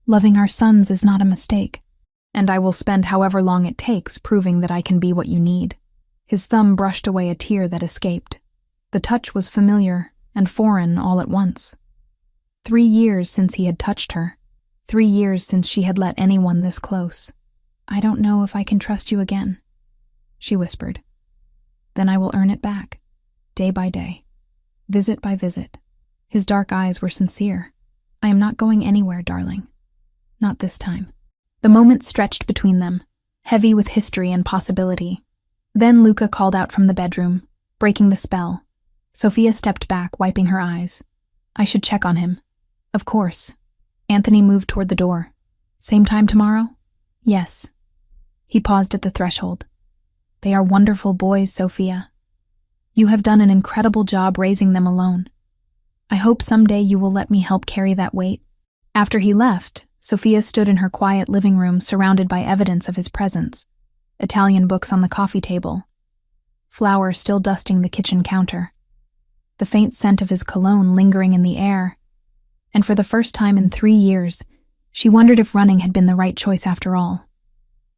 Loving our sons is not a mistake. And I will spend however long it takes proving that I can be what you need." His thumb brushed away a tear that escaped. The touch was familiar and foreign all at once. 3 years since he had touched her. 3 years since she had let anyone this close. "I don't know if I can trust you again," she whispered. "Then I will earn it back, day by day, visit by visit." His dark eyes were sincere. "I am not going anywhere, darling. Not this time." The moment stretched between them, heavy with history and possibility. Then Luca called out from the bedroom, breaking the spell. Sophia stepped back, wiping her eyes. "I should check on him." "Of course." Anthony moved toward the door. "Same time tomorrow?" "Yes." He paused at the threshold. "They are wonderful boys, Sophia. You have done an incredible job raising them alone. I hope someday you will let me help carry that weight." After he left, Sophia stood in her quiet living room surrounded by evidence of his presence. Italian books on the coffee table. Flour still dusting the kitchen counter. The faint scent of his cologne lingering in the air. And for the first time in 3 years, She wondered if running had been the right choice after all.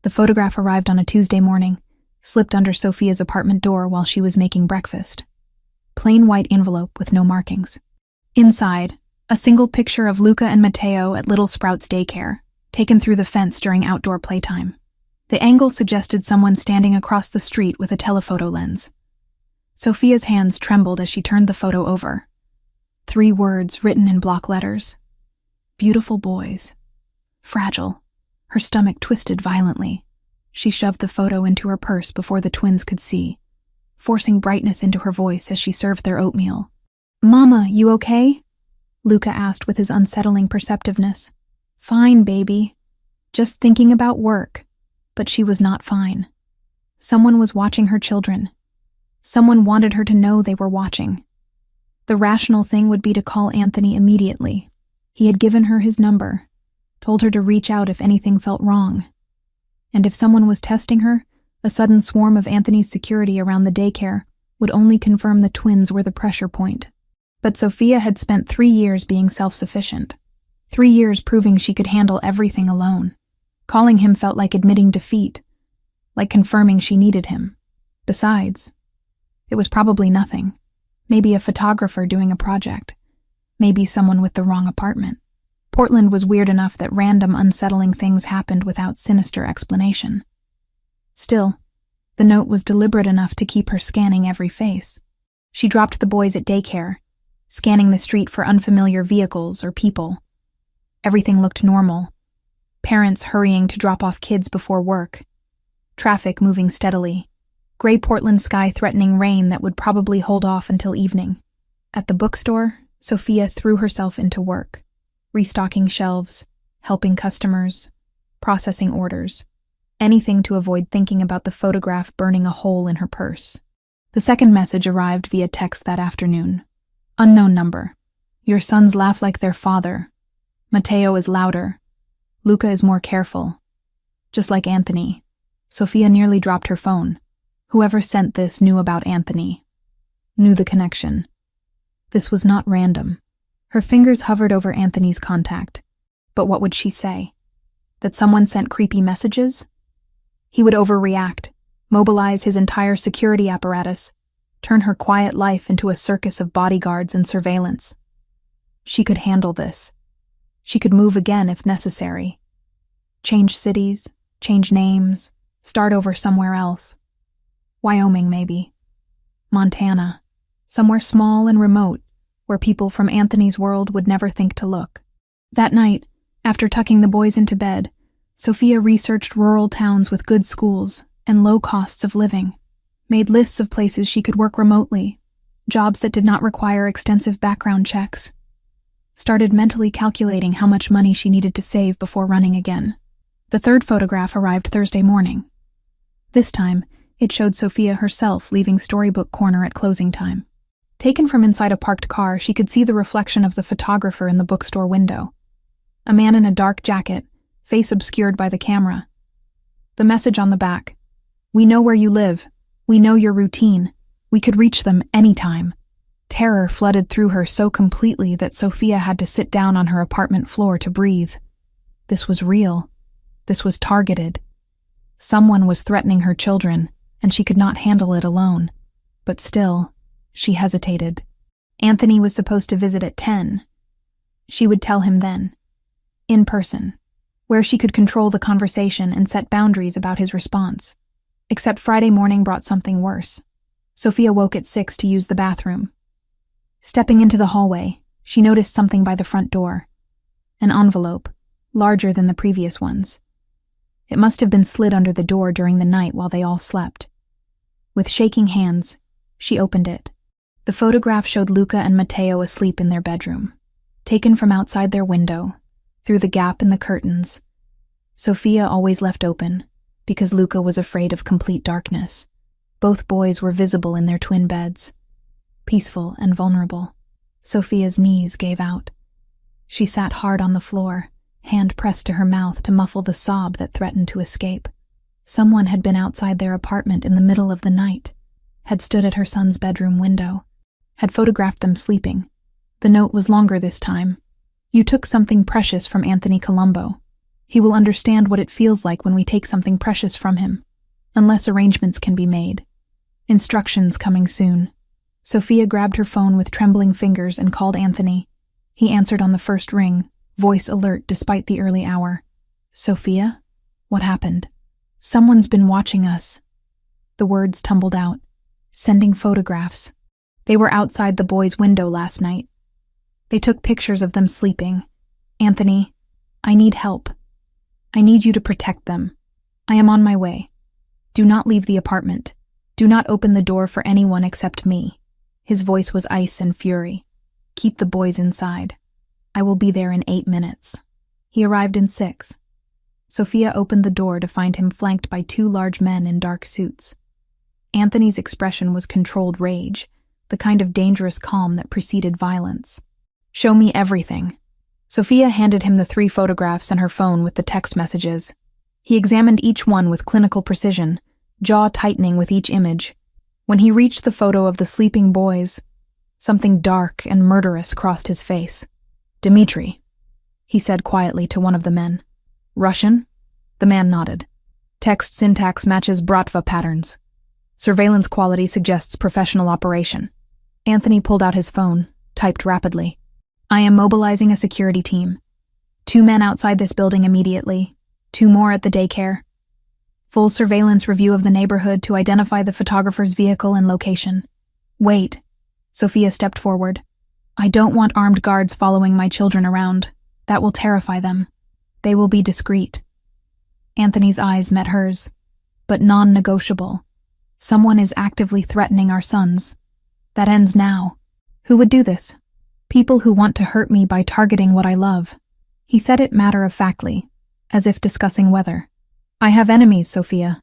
The photograph arrived on a Tuesday morning, slipped under Sophia's apartment door while she was making breakfast. Plain white envelope with no markings. Inside, a single picture of Luca and Matteo at Little Sprouts daycare, taken through the fence during outdoor playtime. The angle suggested someone standing across the street with a telephoto lens. Sophia's hands trembled as she turned the photo over. 3 words written in block letters. Beautiful boys. Fragile. Her stomach twisted violently. She shoved the photo into her purse before the twins could see, forcing brightness into her voice as she served their oatmeal. "Mama, you okay?" Luca asked with his unsettling perceptiveness. "Fine, baby. Just thinking about work." But she was not fine. Someone was watching her children. Someone wanted her to know they were watching. The rational thing would be to call Anthony immediately. He had given her his number, told her to reach out if anything felt wrong. And if someone was testing her, a sudden swarm of Anthony's security around the daycare would only confirm the twins were the pressure point. But Sophia had spent 3 years being self-sufficient. 3 years proving she could handle everything alone. Calling him felt like admitting defeat, like confirming she needed him. Besides, it was probably nothing. Maybe a photographer doing a project. Maybe someone with the wrong apartment. Portland was weird enough that random unsettling things happened without sinister explanation. Still, the note was deliberate enough to keep her scanning every face. She dropped the boys at daycare, scanning the street for unfamiliar vehicles or people. Everything looked normal. Parents hurrying to drop off kids before work. Traffic moving steadily. Gray Portland sky threatening rain that would probably hold off until evening. At the bookstore, Sophia threw herself into work, restocking shelves, helping customers, processing orders. Anything to avoid thinking about the photograph burning a hole in her purse. The second message arrived via text that afternoon. Unknown number. Your sons laugh like their father. Matteo is louder. Luca is more careful. Just like Anthony. Sophia nearly dropped her phone. Whoever sent this knew about Anthony. Knew the connection. This was not random. Her fingers hovered over Anthony's contact. But what would she say? That someone sent creepy messages? He would overreact, mobilize his entire security apparatus, turn her quiet life into a circus of bodyguards and surveillance. She could handle this. She could move again if necessary. Change cities, change names, start over somewhere else. Wyoming, maybe. Montana. Somewhere small and remote, where people from Anthony's world would never think to look. That night, after tucking the boys into bed, Sophia researched rural towns with good schools and low costs of living, made lists of places she could work remotely, jobs that did not require extensive background checks, started mentally calculating how much money she needed to save before running again. The third photograph arrived Thursday morning. This time, it showed Sophia herself leaving Storybook Corner at closing time. Taken from inside a parked car, she could see the reflection of the photographer in the bookstore window. A man in a dark jacket, face obscured by the camera. The message on the back. We know where you live. We know your routine. We could reach them anytime. Terror flooded through her so completely that Sophia had to sit down on her apartment floor to breathe. This was real. This was targeted. Someone was threatening her children, and she could not handle it alone. But still, she hesitated. Anthony was supposed to visit at 10. She would tell him then. In person, where she could control the conversation and set boundaries about his response. Except Friday morning brought something worse. Sophia woke at 6 to use the bathroom. Stepping into the hallway, she noticed something by the front door. An envelope, larger than the previous ones. It must have been slid under the door during the night while they all slept. With shaking hands, she opened it. The photograph showed Luca and Matteo asleep in their bedroom, taken from outside their window, through the gap in the curtains. Sophia always left open, because Luca was afraid of complete darkness. Both boys were visible in their twin beds, peaceful and vulnerable. Sophia's knees gave out. She sat hard on the floor, hand pressed to her mouth to muffle the sob that threatened to escape. Someone had been outside their apartment in the middle of the night, had stood at her son's bedroom window, had photographed them sleeping. The note was longer this time, You took something precious from Anthony Colombo. He will understand what it feels like when we take something precious from him, unless arrangements can be made. Instructions coming soon. Sophia grabbed her phone with trembling fingers and called Anthony. He answered on the first ring, voice alert despite the early hour. Sophia? What happened? Someone's been watching us. The words tumbled out. Sending photographs. They were outside the boys' window last night. They took pictures of them sleeping. Anthony, I need help. I need you to protect them. I am on my way. Do not leave the apartment. Do not open the door for anyone except me. His voice was ice and fury. Keep the boys inside. I will be there in 8 minutes. He arrived in 6. Sophia opened the door to find him flanked by 2 large men in dark suits. Anthony's expression was controlled rage, the kind of dangerous calm that preceded violence. Show me everything. Sophia handed him the 3 photographs and her phone with the text messages. He examined each one with clinical precision, jaw tightening with each image. When he reached the photo of the sleeping boys, something dark and murderous crossed his face. Dmitri, he said quietly to one of the men. Russian? The man nodded. Text syntax matches Bratva patterns. Surveillance quality suggests professional operation. Anthony pulled out his phone, typed rapidly. I am mobilizing a security team. 2 men outside this building immediately. 2 more at the daycare. Full surveillance review of the neighborhood to identify the photographer's vehicle and location. Wait. Sophia stepped forward. I don't want armed guards following my children around. That will terrify them. They will be discreet. Anthony's eyes met hers, but non-negotiable. Someone is actively threatening our sons. That ends now. Who would do this? People who want to hurt me by targeting what I love. He said it matter-of-factly, as if discussing weather. I have enemies, Sophia.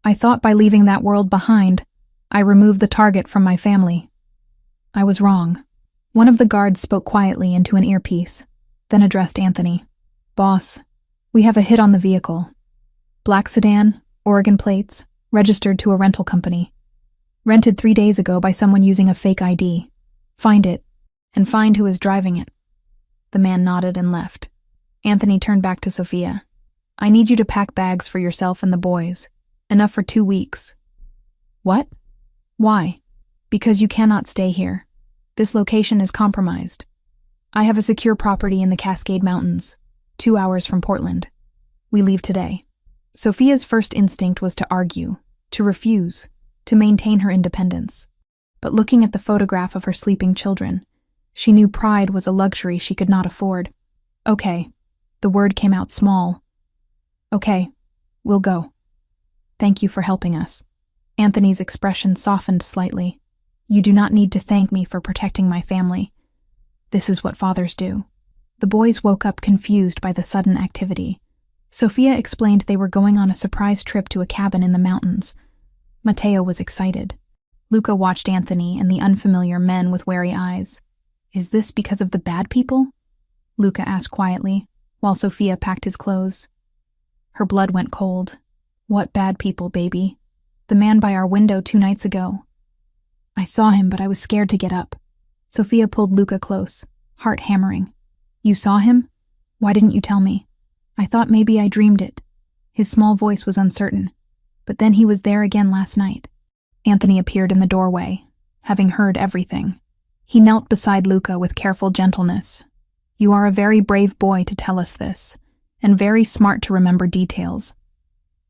I thought by leaving that world behind, I removed the target from my family. I was wrong. One of the guards spoke quietly into an earpiece, then addressed Anthony. Boss, we have a hit on the vehicle. Black sedan, Oregon plates, registered to a rental company. Rented 3 days ago by someone using a fake ID. Find it, and find who is driving it. The man nodded and left. Anthony turned back to Sophia. I need you to pack bags for yourself and the boys. Enough for 2 weeks. What? Why? Because you cannot stay here. This location is compromised. I have a secure property in the Cascade Mountains, 2 hours from Portland. We leave today. Sophia's first instinct was to argue, to refuse, to maintain her independence. But looking at the photograph of her sleeping children, she knew pride was a luxury she could not afford. Okay. The word came out small. Okay, we'll go. Thank you for helping us. Anthony's expression softened slightly. You do not need to thank me for protecting my family. This is what fathers do. The boys woke up confused by the sudden activity. Sophia explained they were going on a surprise trip to a cabin in the mountains. Matteo was excited. Luca watched Anthony and the unfamiliar men with wary eyes. Is this because of the bad people? Luca asked quietly, while Sophia packed his clothes. Her blood went cold. What bad people, baby? The man by our window 2 nights ago. I saw him, but I was scared to get up. Sophia pulled Luca close, heart hammering. You saw him? Why didn't you tell me? I thought maybe I dreamed it. His small voice was uncertain, but then he was there again last night. Anthony appeared in the doorway, having heard everything. He knelt beside Luca with careful gentleness. You are a very brave boy to tell us this, and very smart to remember details.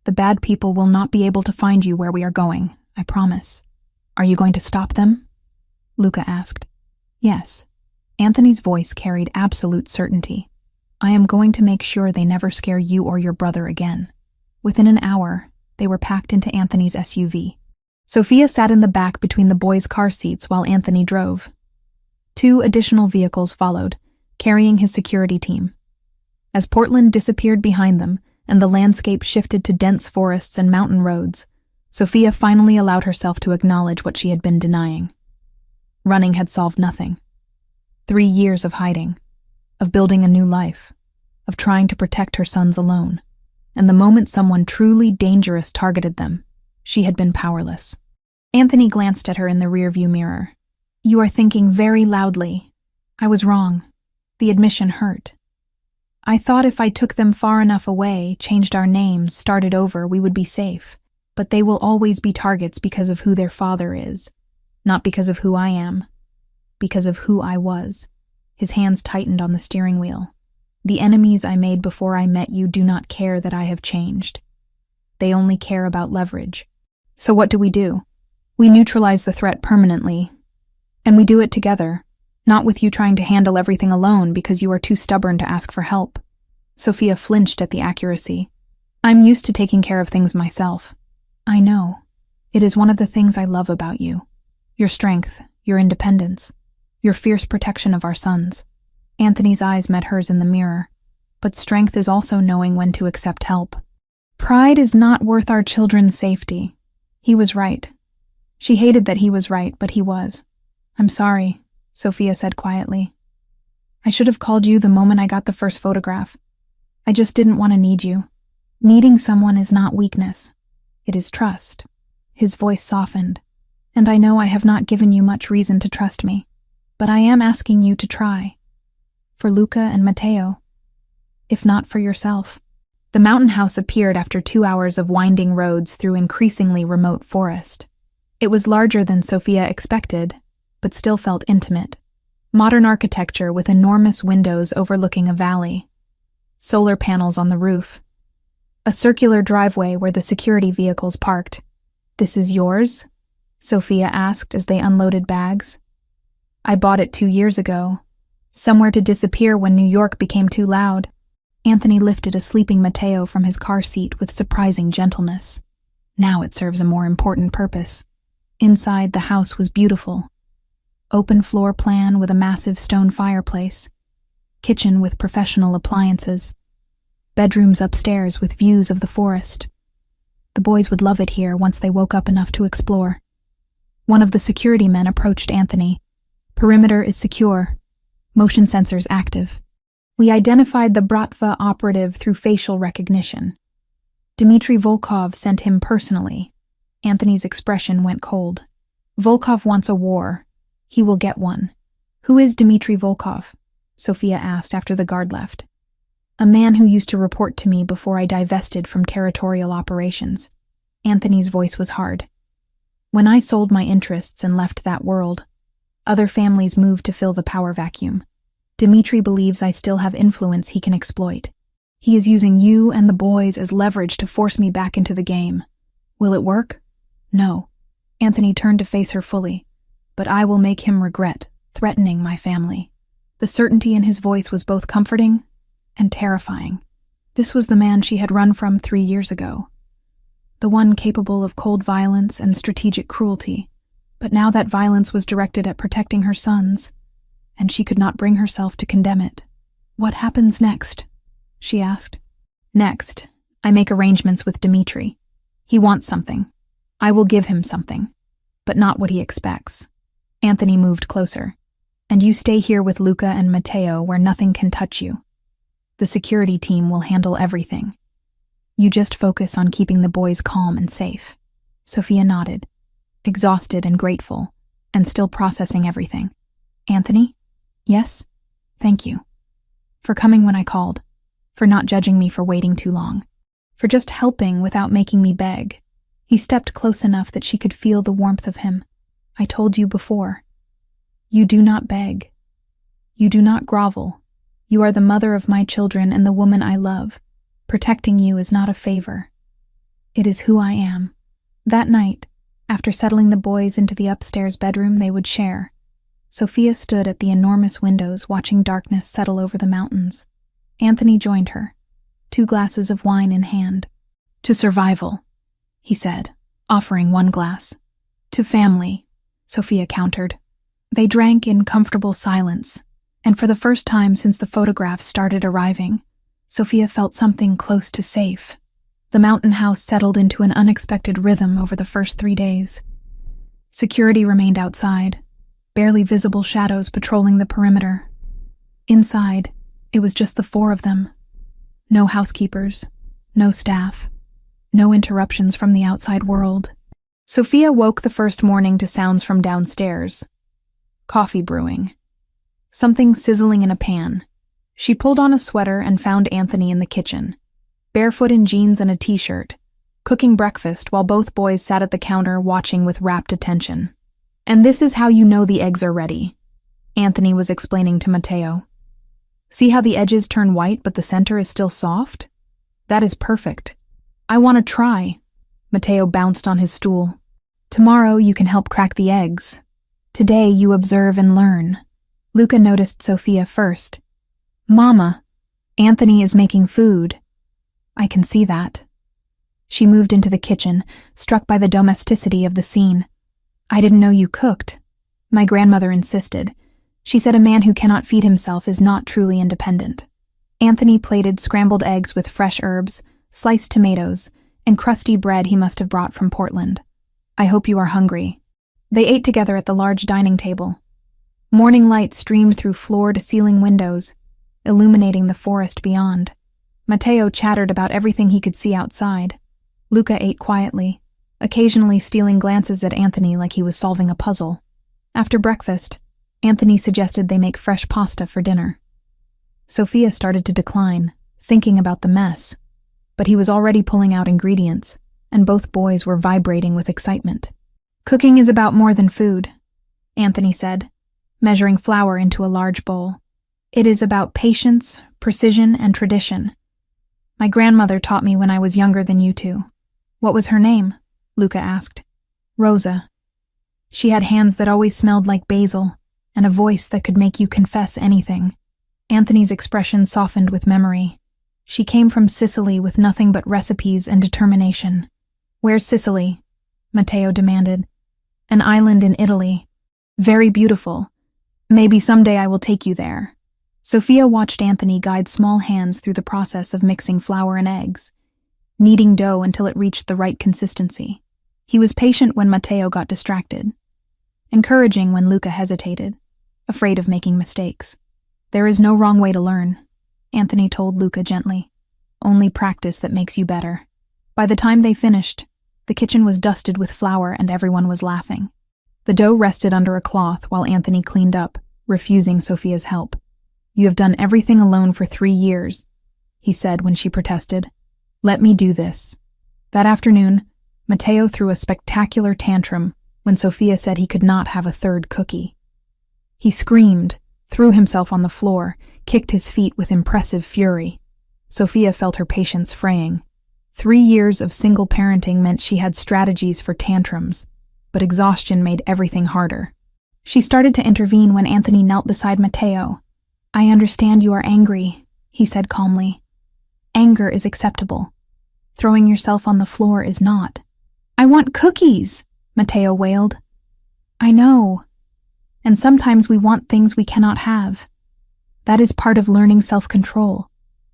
The bad people will not be able to find you where we are going, I promise. Are you going to stop them? Luca asked. Yes. Anthony's voice carried absolute certainty. I am going to make sure they never scare you or your brother again. Within an hour, they were packed into Anthony's SUV. Sophia sat in the back between the boys' car seats while Anthony drove. 2 additional vehicles followed, carrying his security team. As Portland disappeared behind them and the landscape shifted to dense forests and mountain roads, Sophia finally allowed herself to acknowledge what she had been denying. Running had solved nothing. 3 years of hiding, of building a new life, of trying to protect her sons alone. And the moment someone truly dangerous targeted them, she had been powerless. Anthony glanced at her in the rearview mirror. You are thinking very loudly. I was wrong. The admission hurt. I thought if I took them far enough away, changed our names, started over, we would be safe. But they will always be targets because of who their father is. Not because of who I am. Because of who I was. His hands tightened on the steering wheel. The enemies I made before I met you do not care that I have changed. They only care about leverage. So what do? We neutralize the threat permanently. And we do it together, not with you trying to handle everything alone because you are too stubborn to ask for help. Sophia flinched at the accuracy. I'm used to taking care of things myself. I know. It is one of the things I love about you. Your strength, your independence, your fierce protection of our sons. Anthony's eyes met hers in the mirror. But strength is also knowing when to accept help. Pride is not worth our children's safety. He was right. She hated that he was right, but he was. I'm sorry, Sophia said quietly. I should have called you the moment I got the first photograph. I just didn't want to need you. Needing someone is not weakness. It is trust. His voice softened. And I know I have not given you much reason to trust me, but I am asking you to try. For Luca and Matteo. If not for yourself. The mountain house appeared after 2 hours of winding roads through increasingly remote forest. It was larger than Sophia expected, but still felt intimate. Modern architecture with enormous windows overlooking a valley. Solar panels on the roof. A circular driveway where the security vehicles parked. This is yours? Sophia asked as they unloaded bags. I bought it 2 years ago. Somewhere to disappear when New York became too loud. Anthony lifted a sleeping Matteo from his car seat with surprising gentleness. Now it serves a more important purpose. Inside, the house was beautiful. Open floor plan with a massive stone fireplace. Kitchen with professional appliances. Bedrooms upstairs with views of the forest. The boys would love it here once they woke up enough to explore. One of the security men approached Anthony. Perimeter is secure. Motion sensors active. We identified the Bratva operative through facial recognition. Dmitry Volkov sent him personally. Anthony's expression went cold. Volkov wants a war. He will get one. Who is Dmitry Volkov? Sophia asked after the guard left. A man who used to report to me before I divested from territorial operations. Anthony's voice was hard. When I sold my interests and left that world, other families moved to fill the power vacuum. Dmitry believes I still have influence he can exploit. He is using you and the boys as leverage to force me back into the game. Will it work? No. Anthony turned to face her fully. But I will make him regret threatening my family. The certainty in his voice was both comforting and terrifying. This was the man she had run from 3 years ago. The one capable of cold violence and strategic cruelty. But now that violence was directed at protecting her sons, and she could not bring herself to condemn it. What happens next? She asked. Next, I make arrangements with Dmitry. He wants something. I will give him something, but not what he expects. Anthony moved closer. And you stay here with Luca and Matteo where nothing can touch you. The security team will handle everything. You just focus on keeping the boys calm and safe. Sophia nodded, exhausted and grateful, and still processing everything. Anthony? Yes? Thank you. For coming when I called. For not judging me for waiting too long. For just helping without making me beg. He stepped close enough that she could feel the warmth of him. I told you before. You do not beg. You do not grovel. You are the mother of my children and the woman I love. Protecting you is not a favor. It is who I am. That night, after settling the boys into the upstairs bedroom they would share, Sophia stood at the enormous windows watching darkness settle over the mountains. Anthony joined her, 2 glasses of wine in hand. To survival, he said, offering 1 glass. To family, Sophia countered. They drank in comfortable silence, and for the first time since the photographs started arriving, Sophia felt something close to safe. The mountain house settled into an unexpected rhythm over the first 3 days. Security remained outside, barely visible shadows patrolling the perimeter. Inside, it was just the 4 of them. No housekeepers, no staff, no interruptions from the outside world. Sophia woke the first morning to sounds from downstairs. Coffee brewing. Something sizzling in a pan. She pulled on a sweater and found Anthony in the kitchen, barefoot in jeans and a t-shirt, cooking breakfast while both boys sat at the counter watching with rapt attention. "And this is how you know the eggs are ready," Anthony was explaining to Matteo. "See how the edges turn white but the center is still soft? That is perfect. I want to try." Matteo bounced on his stool. "Tomorrow you can help crack the eggs. Today you observe and learn." Luca noticed Sophia first. "Mama, Anthony is making food." "I can see that." She moved into the kitchen, struck by the domesticity of the scene. "I didn't know you cooked." My grandmother insisted. She said a man who cannot feed himself is not truly independent. Anthony plated scrambled eggs with fresh herbs, sliced tomatoes, and crusty bread he must have brought from Portland. "I hope you are hungry." They ate together at the large dining table. Morning light streamed through floor-to-ceiling windows, illuminating the forest beyond. Matteo chattered about everything he could see outside. Luca ate quietly, occasionally stealing glances at Anthony like he was solving a puzzle. After breakfast, Anthony suggested they make fresh pasta for dinner. Sophia started to decline, thinking about the mess, but he was already pulling out ingredients, and both boys were vibrating with excitement. "Cooking is about more than food," Anthony said, measuring flour into a large bowl. "It is about patience, precision, and tradition. My grandmother taught me when I was younger than you two." "What was her name?" Luca asked. "Rosa. She had hands that always smelled like basil, and a voice that could make you confess anything." Anthony's expression softened with memory. "She came from Sicily with nothing but recipes and determination." "Where's Sicily?" Matteo demanded. "An island in Italy. Very beautiful. Maybe someday I will take you there." Sophia watched Anthony guide small hands through the process of mixing flour and eggs, kneading dough until it reached the right consistency. He was patient when Matteo got distracted, encouraging when Luca hesitated, afraid of making mistakes. "There is no wrong way to learn," Anthony told Luca gently. "Only practice that makes you better." By the time they finished, the kitchen was dusted with flour and everyone was laughing. The dough rested under a cloth while Anthony cleaned up, refusing Sophia's help. "You have done everything alone for 3 years, he said when she protested. "Let me do this." That afternoon, Matteo threw a spectacular tantrum when Sophia said he could not have a third cookie. He screamed, threw himself on the floor, kicked his feet with impressive fury. Sophia felt her patience fraying. 3 years of single parenting meant she had strategies for tantrums, but exhaustion made everything harder. She started to intervene when Anthony knelt beside Matteo. "I understand you are angry," he said calmly. "Anger is acceptable. Throwing yourself on the floor is not." "I want cookies," Matteo wailed. "I know. And sometimes we want things we cannot have. That is part of learning self-control."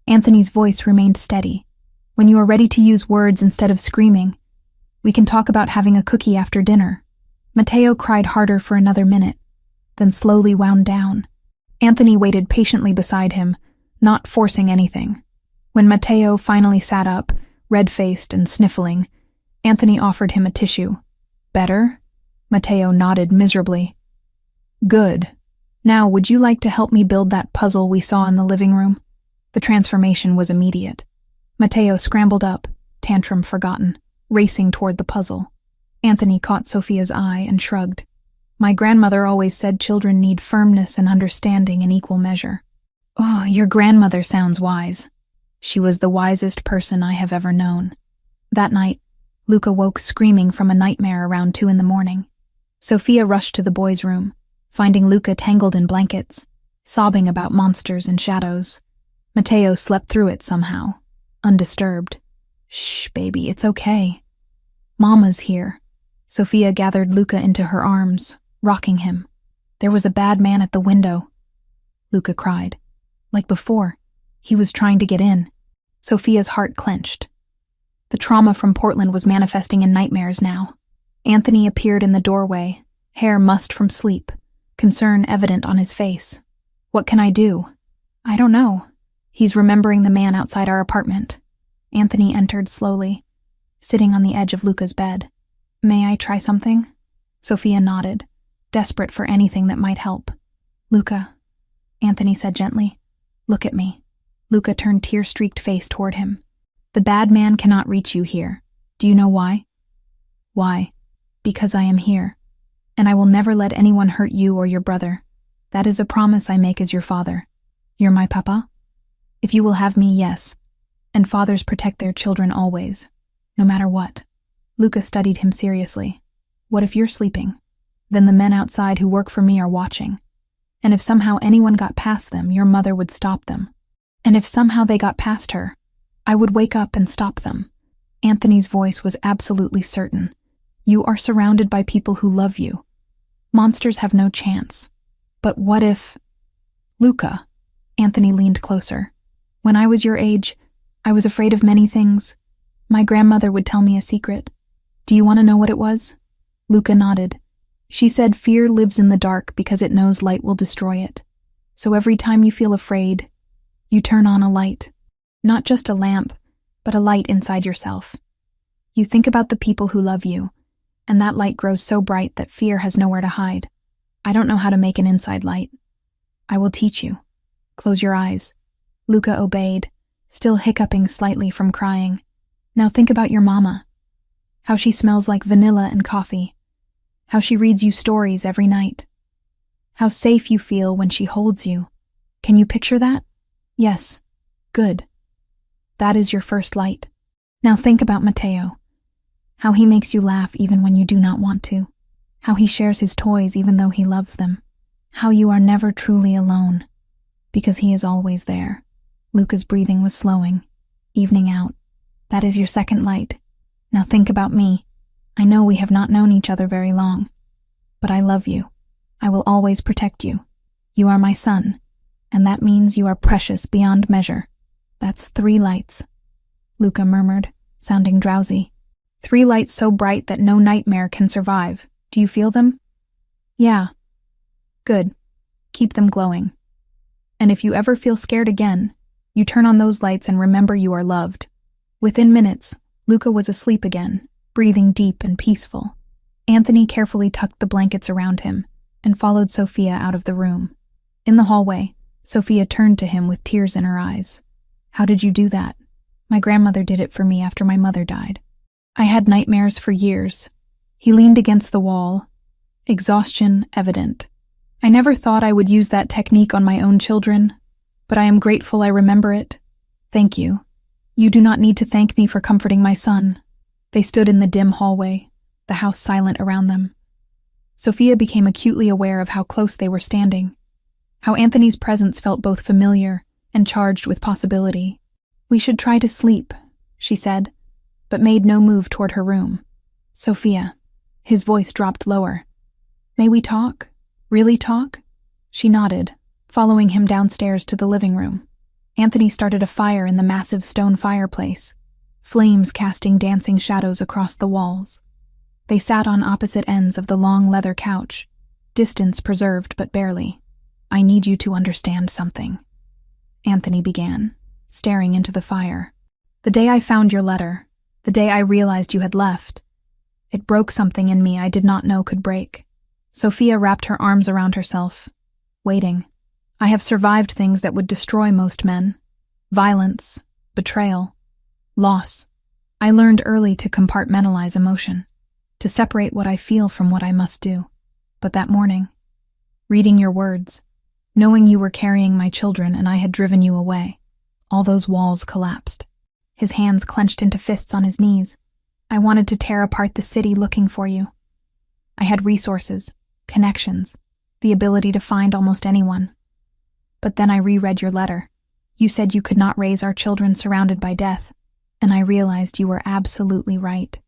Anthony's voice remained steady. "When you are ready to use words instead of screaming, we can talk about having a cookie after dinner." Matteo cried harder for another minute, then slowly wound down. Anthony waited patiently beside him, not forcing anything. When Matteo finally sat up, red-faced and sniffling, Anthony offered him a tissue. "Better?" Matteo nodded miserably. "Good. Now, would you like to help me build that puzzle we saw in the living room?" The transformation was immediate. Matteo scrambled up, tantrum forgotten, racing toward the puzzle. Anthony caught Sophia's eye and shrugged. "My grandmother always said children need firmness and understanding in equal measure." "Oh, your grandmother sounds wise." "She was the wisest person I have ever known." That night, Luca woke screaming from a nightmare around 2 a.m. Sophia rushed to the boys' room, finding Luca tangled in blankets, sobbing about monsters and shadows. Matteo slept through it somehow, undisturbed. "Shh, baby, it's okay. Mama's here." Sophia gathered Luca into her arms, rocking him. "There was a bad man at the window," Luca cried. Like before, he was trying to get in. Sophia's heart clenched. The trauma from Portland was manifesting in nightmares now. Anthony appeared in the doorway, hair mussed from sleep, concern evident on his face. "What can I do?" "I don't know. He's remembering the man outside our apartment." Anthony entered slowly, sitting on the edge of Luca's bed. "May I try something?" Sophia nodded, desperate for anything that might help. "Luca," Anthony said gently, Look at me. Luca turned tear-streaked face toward him. The bad man cannot reach you here. Do you know why? Why? Because I am here. And I will never let anyone hurt you or your brother. That is a promise I make as your father. You're my papa? If you will have me, yes. And fathers protect their children always, no matter what. Luca studied him seriously. What if you're sleeping? Then the men outside who work for me are watching. And if somehow anyone got past them, your mother would stop them. And if somehow they got past her, I would wake up and stop them. Anthony's voice was absolutely certain. You are surrounded by people who love you. Monsters have no chance. But what if... Luca, Anthony leaned closer. When I was your age, I was afraid of many things. My grandmother would tell me a secret. Do you want to know what it was? Luca nodded. She said fear lives in the dark because it knows light will destroy it. So every time you feel afraid, you turn on a light. Not just a lamp, but a light inside yourself. You think about the people who love you, and that light grows so bright that fear has nowhere to hide. I don't know how to make an inside light. I will teach you. Close your eyes. Luca obeyed, still hiccuping slightly from crying. Now think about your mama. How she smells like vanilla and coffee. How she reads you stories every night. How safe you feel when she holds you. Can you picture that? Yes. Good. That is your first light. Now think about Matteo. How he makes you laugh even when you do not want to. How he shares his toys even though he loves them. How you are never truly alone, because he is always there. Luca's breathing was slowing, evening out. That is your second light. Now think about me. I know we have not known each other very long, but I love you. I will always protect you. You are my son, and that means you are precious beyond measure. That's 3 lights, Luca murmured, sounding drowsy. 3 lights so bright that no nightmare can survive. Do you feel them? Yeah. Good. Keep them glowing. And if you ever feel scared again, you turn on those lights and remember you are loved. Within minutes, Luca was asleep again, breathing deep and peaceful. Anthony carefully tucked the blankets around him and followed Sophia out of the room. In the hallway, Sophia turned to him with tears in her eyes. How did you do that? My grandmother did it for me after my mother died. I had nightmares for years. He leaned against the wall, exhaustion evident. I never thought I would use that technique on my own children, but I am grateful I remember it. Thank you. You do not need to thank me for comforting my son. They stood in the dim hallway, the house silent around them. Sophia became acutely aware of how close they were standing, how Anthony's presence felt both familiar and charged with possibility. We should try to sleep, she said, but made no move toward her room. Sophia. His voice dropped lower. May we talk? Really talk? She nodded, following him downstairs to the living room. Anthony started a fire in the massive stone fireplace, flames casting dancing shadows across the walls. They sat on opposite ends of the long leather couch, distance preserved but barely. I need you to understand something, Anthony began, staring into the fire. The day I found your letter, the day I realized you had left, it broke something in me I did not know could break. Sophia wrapped her arms around herself, waiting. I have survived things that would destroy most men. Violence, betrayal, loss. I learned early to compartmentalize emotion, to separate what I feel from what I must do. But that morning, reading your words, knowing you were carrying my children and I had driven you away, all those walls collapsed. His hands clenched into fists on his knees. I wanted to tear apart the city looking for you. I had resources, connections, the ability to find almost anyone. But then I reread your letter. You said you could not raise our children surrounded by death, and I realized you were absolutely right.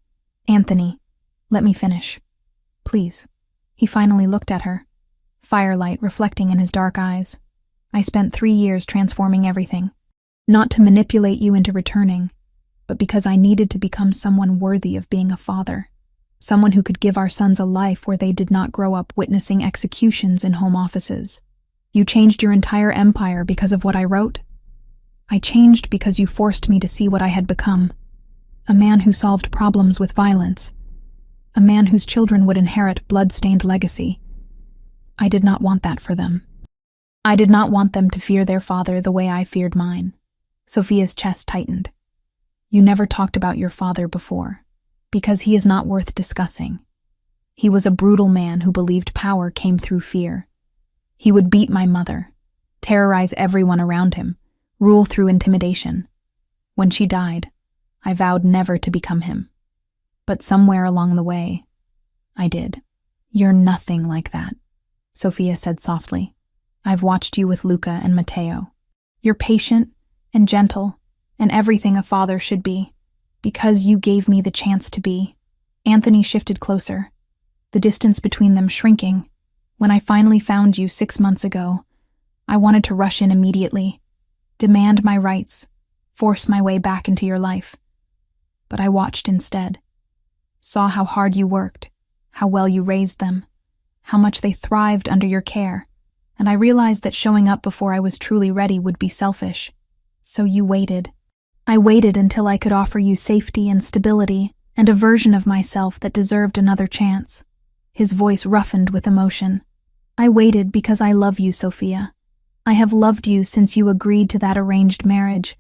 Anthony, let me finish. Please. He finally looked at her, firelight reflecting in his dark eyes. I spent 3 years transforming everything, not to manipulate you into returning, but because I needed to become someone worthy of being a father, someone who could give our sons a life where they did not grow up witnessing executions in home offices. You changed your entire empire because of what I wrote? I changed because you forced me to see what I had become, a man who solved problems with violence, a man whose children would inherit blood-stained legacy. I did not want that for them. I did not want them to fear their father the way I feared mine. Sophia's chest tightened. You never talked about your father before, because he is not worth discussing. He was a brutal man who believed power came through fear. He would beat my mother, terrorize everyone around him, rule through intimidation. When she died, I vowed never to become him. But somewhere along the way, I did. You're nothing like that, Sophia said softly. I've watched you with Luca and Matteo. You're patient and gentle and everything a father should be, because you gave me the chance to be. Anthony shifted closer, the distance between them shrinking. When I finally found you 6 months ago, I wanted to rush in immediately, demand my rights, force my way back into your life. But I watched instead, saw how hard you worked, how well you raised them, how much they thrived under your care, and I realized that showing up before I was truly ready would be selfish. So you waited. I waited until I could offer you safety and stability and a version of myself that deserved another chance. His voice roughened with emotion. I waited because I love you, Sophia. I have loved you since you agreed to that arranged marriage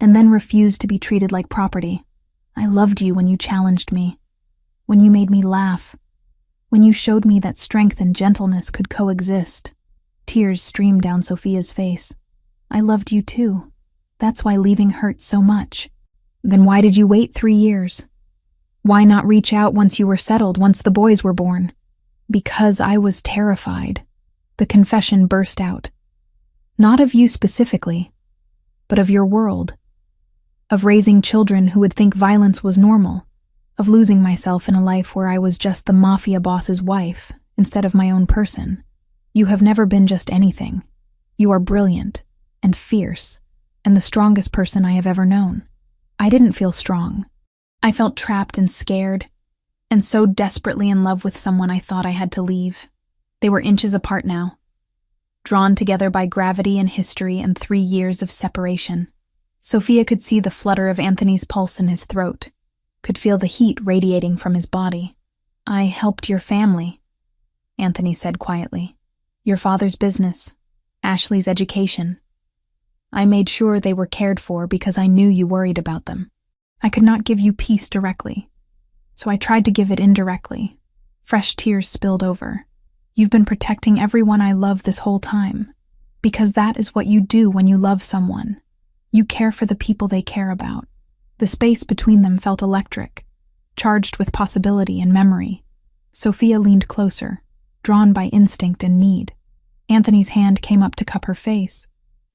and then refused to be treated like property. I loved you when you challenged me, when you made me laugh, when you showed me that strength and gentleness could coexist. Tears streamed down Sophia's face. I loved you too. That's why leaving hurt so much. Then why did you wait 3 years? Why not reach out once you were settled, once the boys were born? Because I was terrified. The confession burst out. Not of you specifically, but of your world. Of raising children who would think violence was normal. Of losing myself in a life where I was just the mafia boss's wife instead of my own person. You have never been just anything. You are brilliant and fierce and the strongest person I have ever known. I didn't feel strong. I felt trapped and scared, and so desperately in love with someone I thought I had to leave. They were inches apart now, drawn together by gravity and history and 3 years of separation. Sophia could see the flutter of Anthony's pulse in his throat, could feel the heat radiating from his body. I helped your family, Anthony said quietly. Your father's business, Ashley's education. I made sure they were cared for because I knew you worried about them. I could not give you peace directly, so I tried to give it indirectly. Fresh tears spilled over. You've been protecting everyone I love this whole time, because that is what you do when you love someone. You care for the people they care about. The space between them felt electric, charged with possibility and memory. Sophia leaned closer, drawn by instinct and need. Anthony's hand came up to cup her face,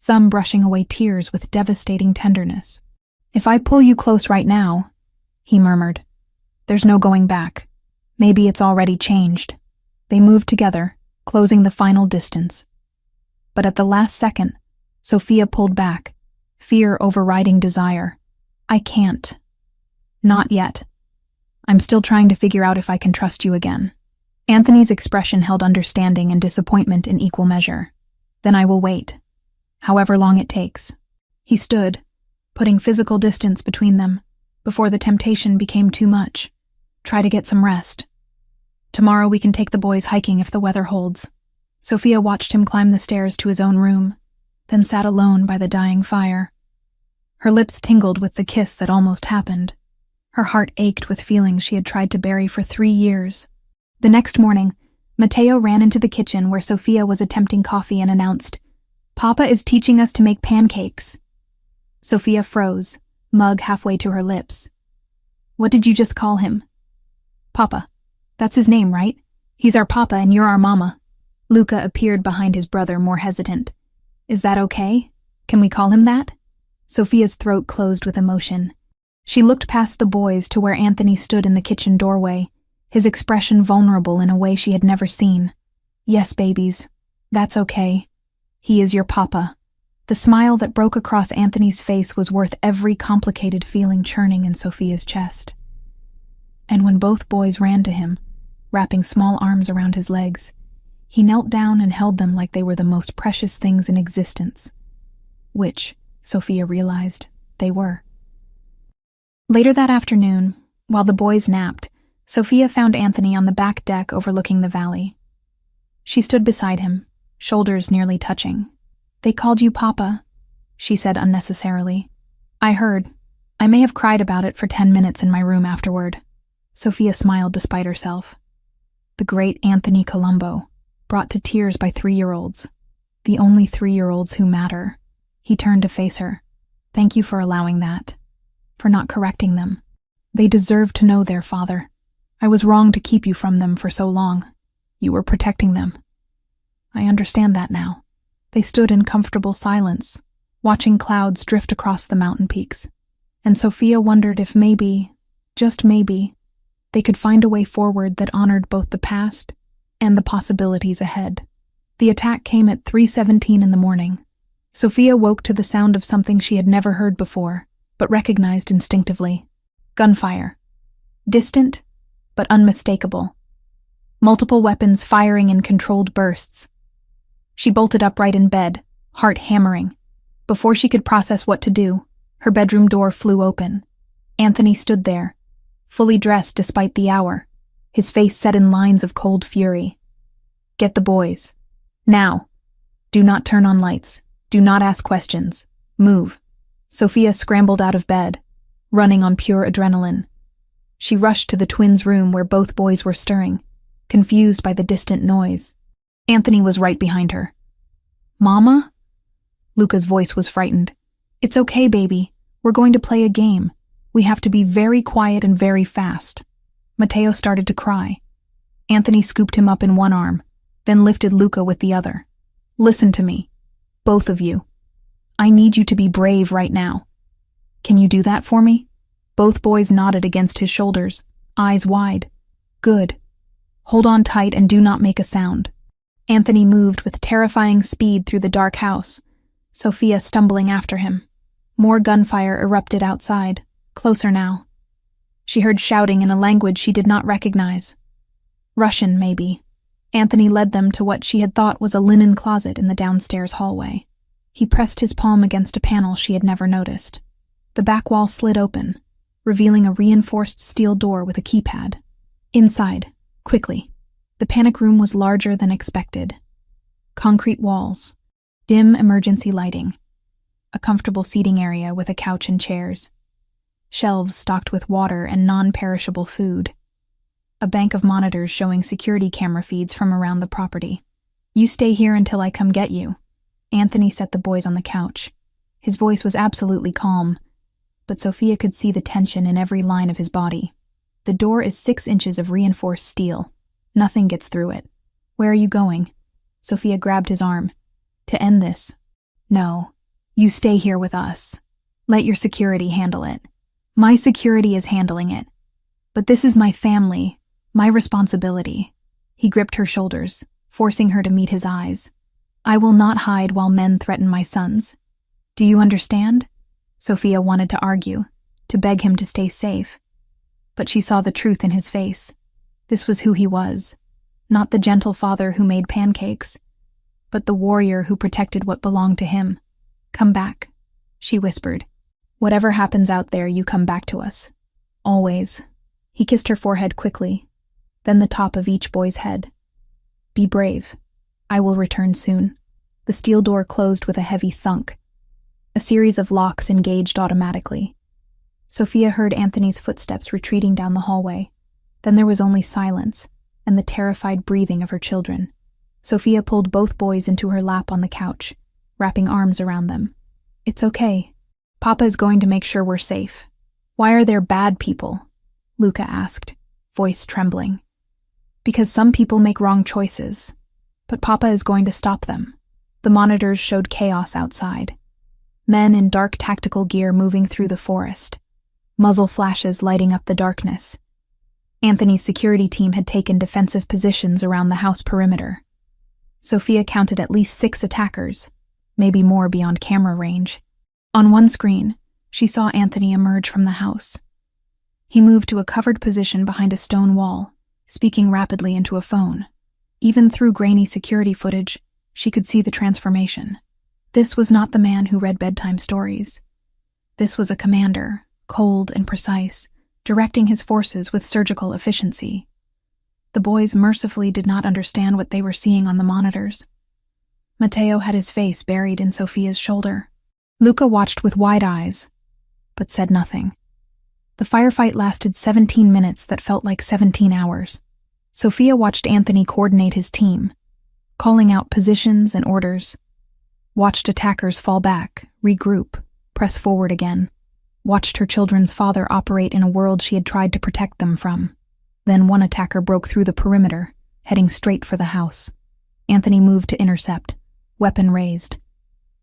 thumb brushing away tears with devastating tenderness. If I pull you close right now, he murmured, there's no going back. Maybe it's already changed. They moved together, closing the final distance. But at the last second, Sophia pulled back, fear overriding desire. I can't. Not yet. I'm still trying to figure out if I can trust you again. Anthony's expression held understanding and disappointment in equal measure. Then I will wait, however long it takes. He stood, putting physical distance between them, before the temptation became too much. Try to get some rest. Tomorrow we can take the boys hiking if the weather holds. Sophia watched him climb the stairs to his own room, then sat alone by the dying fire. Her lips tingled with the kiss that almost happened. Her heart ached with feelings she had tried to bury for 3 years. The next morning, Matteo ran into the kitchen where Sophia was attempting coffee and announced, "Papa is teaching us to make pancakes." Sophia froze, mug halfway to her lips. What did you just call him? Papa. That's his name, right? He's our papa and you're our mama. Luca appeared behind his brother, more hesitant. Is that okay? Can we call him that? Sophia's throat closed with emotion. She looked past the boys to where Anthony stood in the kitchen doorway, his expression vulnerable in a way she had never seen. Yes, babies. That's okay. He is your papa. The smile that broke across Anthony's face was worth every complicated feeling churning in Sophia's chest. And when both boys ran to him, wrapping small arms around his legs, he knelt down and held them like they were the most precious things in existence. Which, Sophia realized, they were. Later that afternoon, while the boys napped, Sophia found Anthony on the back deck overlooking the valley. She stood beside him, shoulders nearly touching. "They called you Papa," she said unnecessarily. "I heard. I may have cried about it for 10 minutes in my room afterward." Sophia smiled despite herself. The great Anthony Colombo, brought to tears by 3-year-olds. The only 3-year-olds who matter. He turned to face her. "Thank you for allowing that. For not correcting them. They deserve to know their father. I was wrong to keep you from them for so long. You were protecting them. I understand that now." They stood in comfortable silence, watching clouds drift across the mountain peaks. And Sophia wondered if maybe, just maybe, they could find a way forward that honored both the past and the possibilities ahead. The attack came at 3:17 in the morning. Sophia woke to the sound of something she had never heard before, but recognized instinctively. Gunfire. Distant, but unmistakable. Multiple weapons firing in controlled bursts. She bolted upright in bed, heart hammering. Before she could process what to do, her bedroom door flew open. Anthony stood there, fully dressed despite the hour, his face set in lines of cold fury. "Get the boys. Now. Do not turn on lights. Do not ask questions. Move." Sophia scrambled out of bed, running on pure adrenaline. She rushed to the twins' room where both boys were stirring, confused by the distant noise. Anthony was right behind her. "Mama?" Luca's voice was frightened. "It's okay, baby. We're going to play a game. We have to be very quiet and very fast." Matteo started to cry. Anthony scooped him up in one arm, then lifted Luca with the other. "Listen to me. Both of you. I need you to be brave right now. Can you do that for me?" Both boys nodded against his shoulders, eyes wide. "Good. Hold on tight and do not make a sound." Anthony moved with terrifying speed through the dark house, Sophia stumbling after him. More gunfire erupted outside, closer now. She heard shouting in a language she did not recognize. Russian, maybe. Anthony led them to what she had thought was a linen closet in the downstairs hallway. He pressed his palm against a panel she had never noticed. The back wall slid open, revealing a reinforced steel door with a keypad. Inside, quickly. The panic room was larger than expected. Concrete walls, dim emergency lighting, a comfortable seating area with a couch and chairs, shelves stocked with water and non-perishable food, a bank of monitors showing security camera feeds from around the property. "You stay here until I come get you." Anthony set the boys on the couch. His voice was absolutely calm, but Sophia could see the tension in every line of his body. "The door is 6 inches of reinforced steel. Nothing gets through it. Where are you going?" Sophia grabbed his arm. "To end this." "No. You stay here with us. Let your security handle it." "My security is handling it. But this is my family, my responsibility." He gripped her shoulders, forcing her to meet his eyes. "I will not hide while men threaten my sons. Do you understand?" Sophia wanted to argue, to beg him to stay safe. But she saw the truth in his face. This was who he was. Not the gentle father who made pancakes, but the warrior who protected what belonged to him. "Come back," she whispered. "Whatever happens out there, you come back to us. Always." He kissed her forehead quickly, then the top of each boy's head. "Be brave. I will return soon." The steel door closed with a heavy thunk. A series of locks engaged automatically. Sophia heard Anthony's footsteps retreating down the hallway. Then there was only silence and the terrified breathing of her children. Sophia pulled both boys into her lap on the couch, wrapping arms around them. "It's okay. Papa is going to make sure we're safe." "Why are there bad people?" Luca asked, voice trembling. "Because some people make wrong choices, but Papa is going to stop them." The monitors showed chaos outside. Men in dark tactical gear moving through the forest, muzzle flashes lighting up the darkness. Anthony's security team had taken defensive positions around the house perimeter. Sophia counted at least 6 attackers, maybe more beyond camera range. On one screen, she saw Anthony emerge from the house. He moved to a covered position behind a stone wall, speaking rapidly into a phone. Even through grainy security footage, she could see the transformation. This was not the man who read bedtime stories. This was a commander, cold and precise, directing his forces with surgical efficiency. The boys mercifully did not understand what they were seeing on the monitors. Matteo had his face buried in Sophia's shoulder. Luca watched with wide eyes, but said nothing. The firefight lasted 17 minutes that felt like 17 hours. Sophia watched Anthony coordinate his team, calling out positions and orders. Watched attackers fall back, regroup, press forward again. Watched her children's father operate in a world she had tried to protect them from. Then one attacker broke through the perimeter, heading straight for the house. Anthony moved to intercept, weapon raised.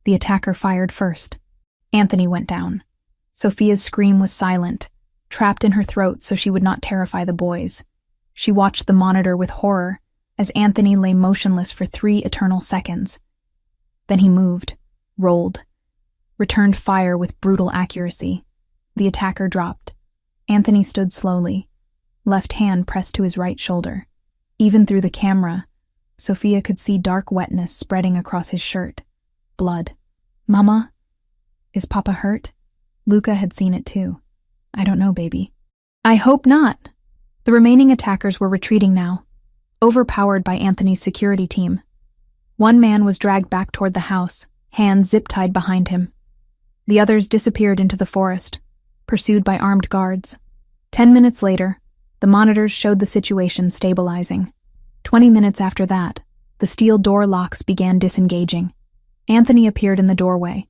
The attacker fired first. Anthony went down. Sophia's scream was silent, trapped in her throat so she would not terrify the boys. She watched the monitor with horror as Anthony lay motionless for 3 eternal seconds. Then he moved, rolled, returned fire with brutal accuracy. The attacker dropped. Anthony stood slowly, left hand pressed to his right shoulder. Even through the camera, Sophia could see dark wetness spreading across his shirt. Blood. "Mama? Is Papa hurt?" Luca had seen it too. "I don't know, baby." "I hope not." The remaining attackers were retreating now, overpowered by Anthony's security team. One man was dragged back toward the house, hands zip-tied behind him. The others disappeared into the forest, pursued by armed guards. 10 minutes later, the monitors showed the situation stabilizing. 20 minutes after that, the steel door locks began disengaging. Anthony appeared in the doorway.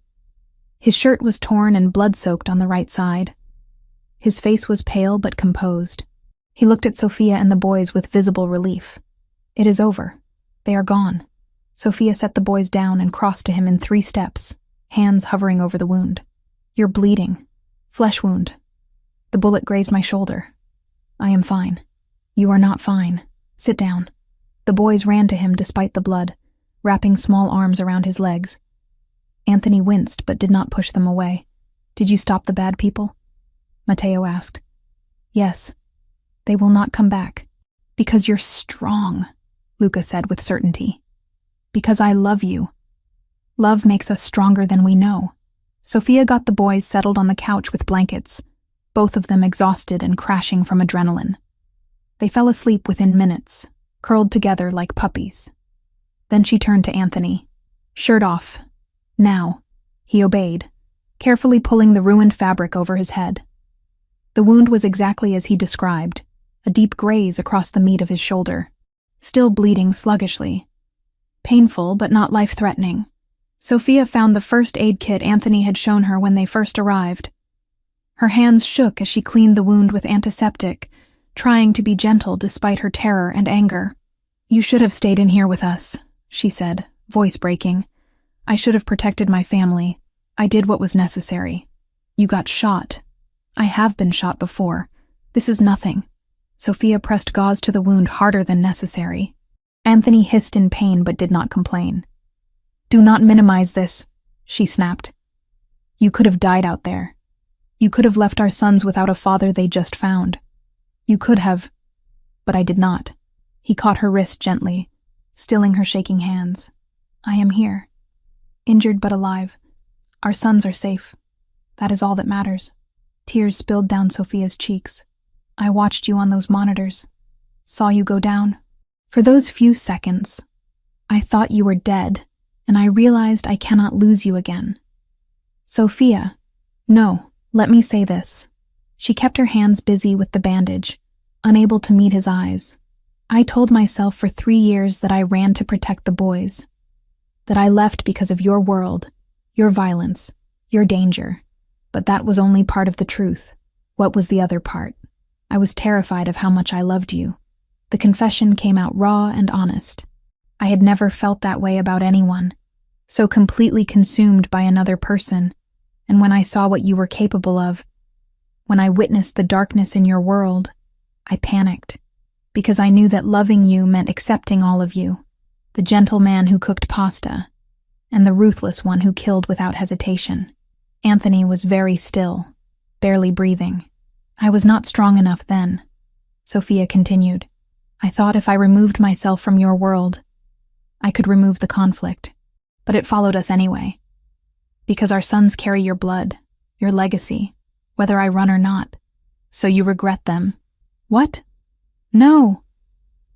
His shirt was torn and blood-soaked on the right side. His face was pale but composed. He looked at Sophia and the boys with visible relief. "It is over. They are gone." Sophia set the boys down and crossed to him in 3 steps, hands hovering over the wound. "You're bleeding. Flesh wound. The bullet grazed my shoulder. I am fine." "You are not fine. Sit down." The boys ran to him despite the blood, wrapping small arms around his legs. Anthony winced but did not push them away. "Did you stop the bad people?" Matteo asked. "Yes. They will not come back." "Because you're strong," Luca said with certainty. "Because I love you. Love makes us stronger than we know." Sophia got the boys settled on the couch with blankets, both of them exhausted and crashing from adrenaline. They fell asleep within minutes, curled together like puppies. Then she turned to Anthony. "Shirt off. Now." He obeyed, carefully pulling the ruined fabric over his head. The wound was exactly as he described, a deep graze across the meat of his shoulder, still bleeding sluggishly. Painful, but not life-threatening. Sophia found the first aid kit Anthony had shown her when they first arrived. Her hands shook as she cleaned the wound with antiseptic, trying to be gentle despite her terror and anger. "You should have stayed in here with us," she said, voice breaking. "I should have protected my family. I did what was necessary. You got shot. I have been shot before. This is nothing." Sophia pressed gauze to the wound harder than necessary. Anthony hissed in pain but did not complain. "Do not minimize this," she snapped. "You could have died out there. You could have left our sons without a father they just found. You could have, but I did not." He caught her wrist gently, stilling her shaking hands. "I am here, injured but alive. Our sons are safe. That is all that matters." Tears spilled down Sophia's cheeks. "I watched you on those monitors, saw you go down. For those few seconds, I thought you were dead, and I realized I cannot lose you again." "Sophia, no, let me say this." She kept her hands busy with the bandage, unable to meet his eyes. "I told myself for 3 years that I ran to protect the boys, that I left because of your world, your violence, your danger. But that was only part of the truth. What was the other part? I was terrified of how much I loved you." The confession came out raw and honest. I had never felt that way about anyone, so completely consumed by another person, and when I saw what you were capable of, when I witnessed the darkness in your world, I panicked, because I knew that loving you meant accepting all of you, the gentle man who cooked pasta, and the ruthless one who killed without hesitation. Anthony was very still, barely breathing. "I was not strong enough then," Sophia continued. "I thought if I removed myself from your world, I could remove the conflict. But it followed us anyway. Because our sons carry your blood, your legacy, whether I run or not. So you regret them." "What?" "No."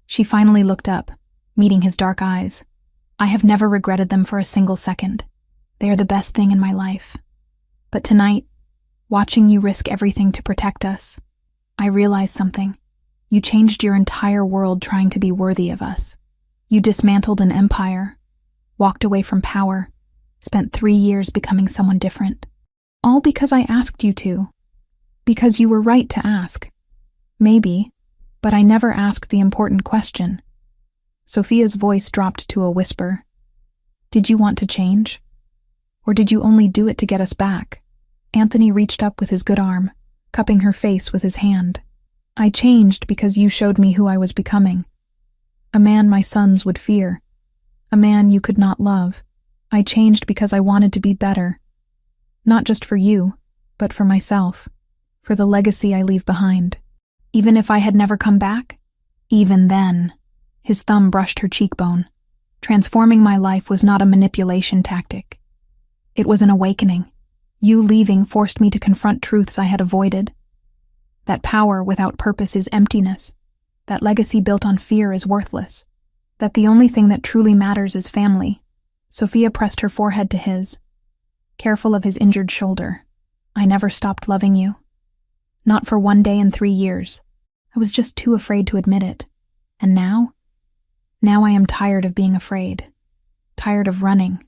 She finally looked up, meeting his dark eyes. I have never regretted them for a single second. They are the best thing in my life. But tonight, watching you risk everything to protect us, I realized something. You changed your entire world trying to be worthy of us. You dismantled an empire, walked away from power, spent 3 years becoming someone different. All because I asked you to. Because you were right to ask. Maybe, but I never asked the important question. Sophia's voice dropped to a whisper. Did you want to change? Or did you only do it to get us back? Anthony reached up with his good arm, cupping her face with his hand. I changed because you showed me who I was becoming. A man my sons would fear. A man you could not love. I changed because I wanted to be better. Not just for you, but for myself. For the legacy I leave behind. Even if I had never come back? Even then. His thumb brushed her cheekbone. Transforming my life was not a manipulation tactic. It was an awakening. You leaving forced me to confront truths I had avoided. That power without purpose is emptiness. That legacy built on fear is worthless. That the only thing that truly matters is family. Sophia pressed her forehead to his, careful of his injured shoulder. I never stopped loving you. Not for 1 day in 3 years. I was just too afraid to admit it. And now? Now I am tired of being afraid. Tired of running.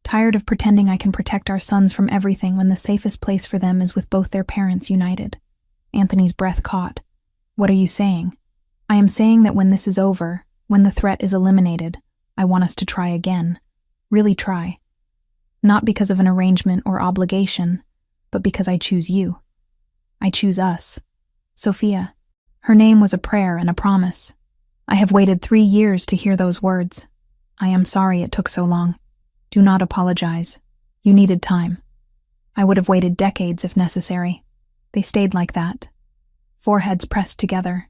Tired of pretending I can protect our sons from everything when the safest place for them is with both their parents united. Anthony's breath caught. What are you saying? I am saying that when this is over, when the threat is eliminated, I want us to try again. Really try. Not because of an arrangement or obligation, but because I choose you. I choose us. Sophia. Her name was a prayer and a promise. I have waited 3 years to hear those words. I am sorry it took so long. Do not apologize. You needed time. I would have waited decades if necessary. They stayed like that. Foreheads pressed together,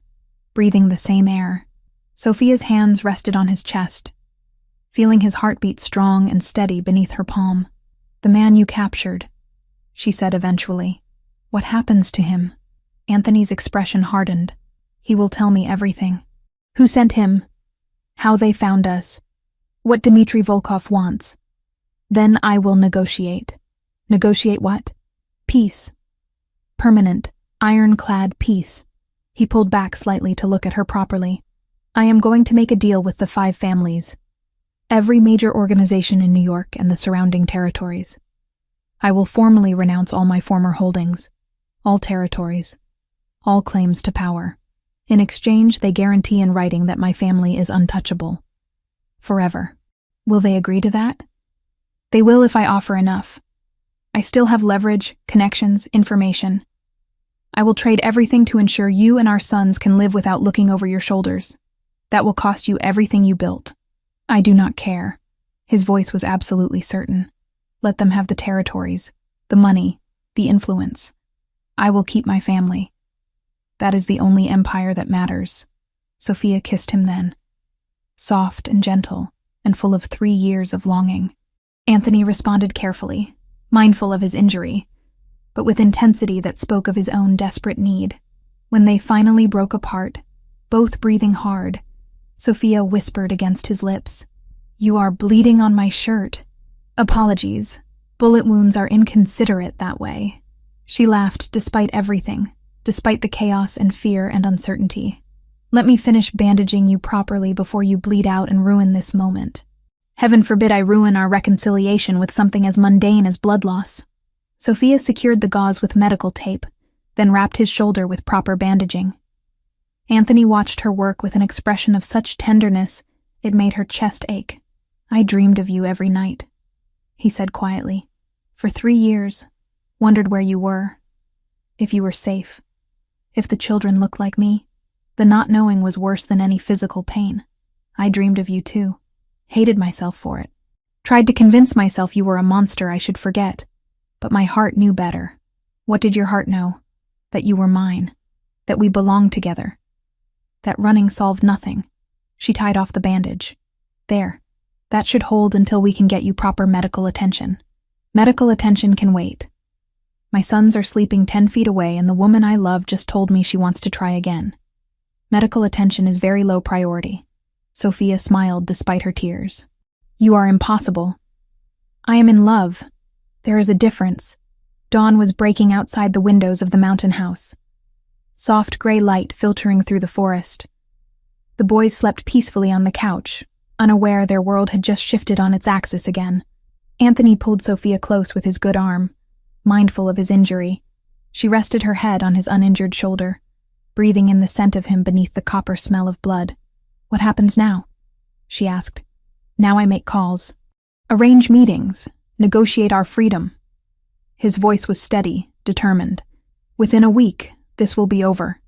breathing the same air. Sophia's hands rested on his chest, feeling his heartbeat strong and steady beneath her palm. The man you captured, she said eventually. What happens to him? Anthony's expression hardened. He will tell me everything. Who sent him? How they found us? What Dmitry Volkov wants? Then I will negotiate. Negotiate what? Peace. Permanent, ironclad peace. He pulled back slightly to look at her properly. I am going to make a deal with the 5 families. Every major organization in New York and the surrounding territories. I will formally renounce all my former holdings, all territories, all claims to power. In exchange, they guarantee in writing that my family is untouchable. Forever. Will they agree to that? They will if I offer enough. I still have leverage, connections, information. I will trade everything to ensure you and our sons can live without looking over your shoulders. That will cost you everything you built. I do not care. His voice was absolutely certain. Let them have the territories, the money, the influence. I will keep my family. That is the only empire that matters. Sophia kissed him then, soft and gentle and full of 3 years of longing. Anthony responded carefully, mindful of his injury, but with intensity that spoke of his own desperate need. When they finally broke apart, both breathing hard, Sophia whispered against his lips, "You are bleeding on my shirt." Apologies. Bullet wounds are inconsiderate that way. She laughed despite everything, despite the chaos and fear and uncertainty. Let me finish bandaging you properly before you bleed out and ruin this moment. Heaven forbid I ruin our reconciliation with something as mundane as blood loss. Sophia secured the gauze with medical tape, then wrapped his shoulder with proper bandaging. Anthony watched her work with an expression of such tenderness it made her chest ache. I dreamed of you every night, he said quietly. For 3 years, wondered where you were, if you were safe, if the children looked like me. The not knowing was worse than any physical pain. I dreamed of you too, hated myself for it. Tried to convince myself you were a monster I should forget, but my heart knew better. What did your heart know? That you were mine, that we belonged together, that running solved nothing. She tied off the bandage. There, that should hold until we can get you proper medical attention. Medical attention can wait. My sons are sleeping 10 feet away and the woman I love just told me she wants to try again. Medical attention is very low priority. Sophia smiled despite her tears. You are impossible. I am in love. There is a difference. Dawn was breaking outside the windows of the mountain house. Soft gray light filtering through the forest. The boys slept peacefully on the couch, unaware their world had just shifted on its axis again. Anthony pulled Sophia close with his good arm, mindful of his injury. She rested her head on his uninjured shoulder, breathing in the scent of him beneath the copper smell of blood. What happens now? She asked. Now I make calls. Arrange meetings. Negotiate our freedom. His voice was steady, determined. Within a week, this will be over.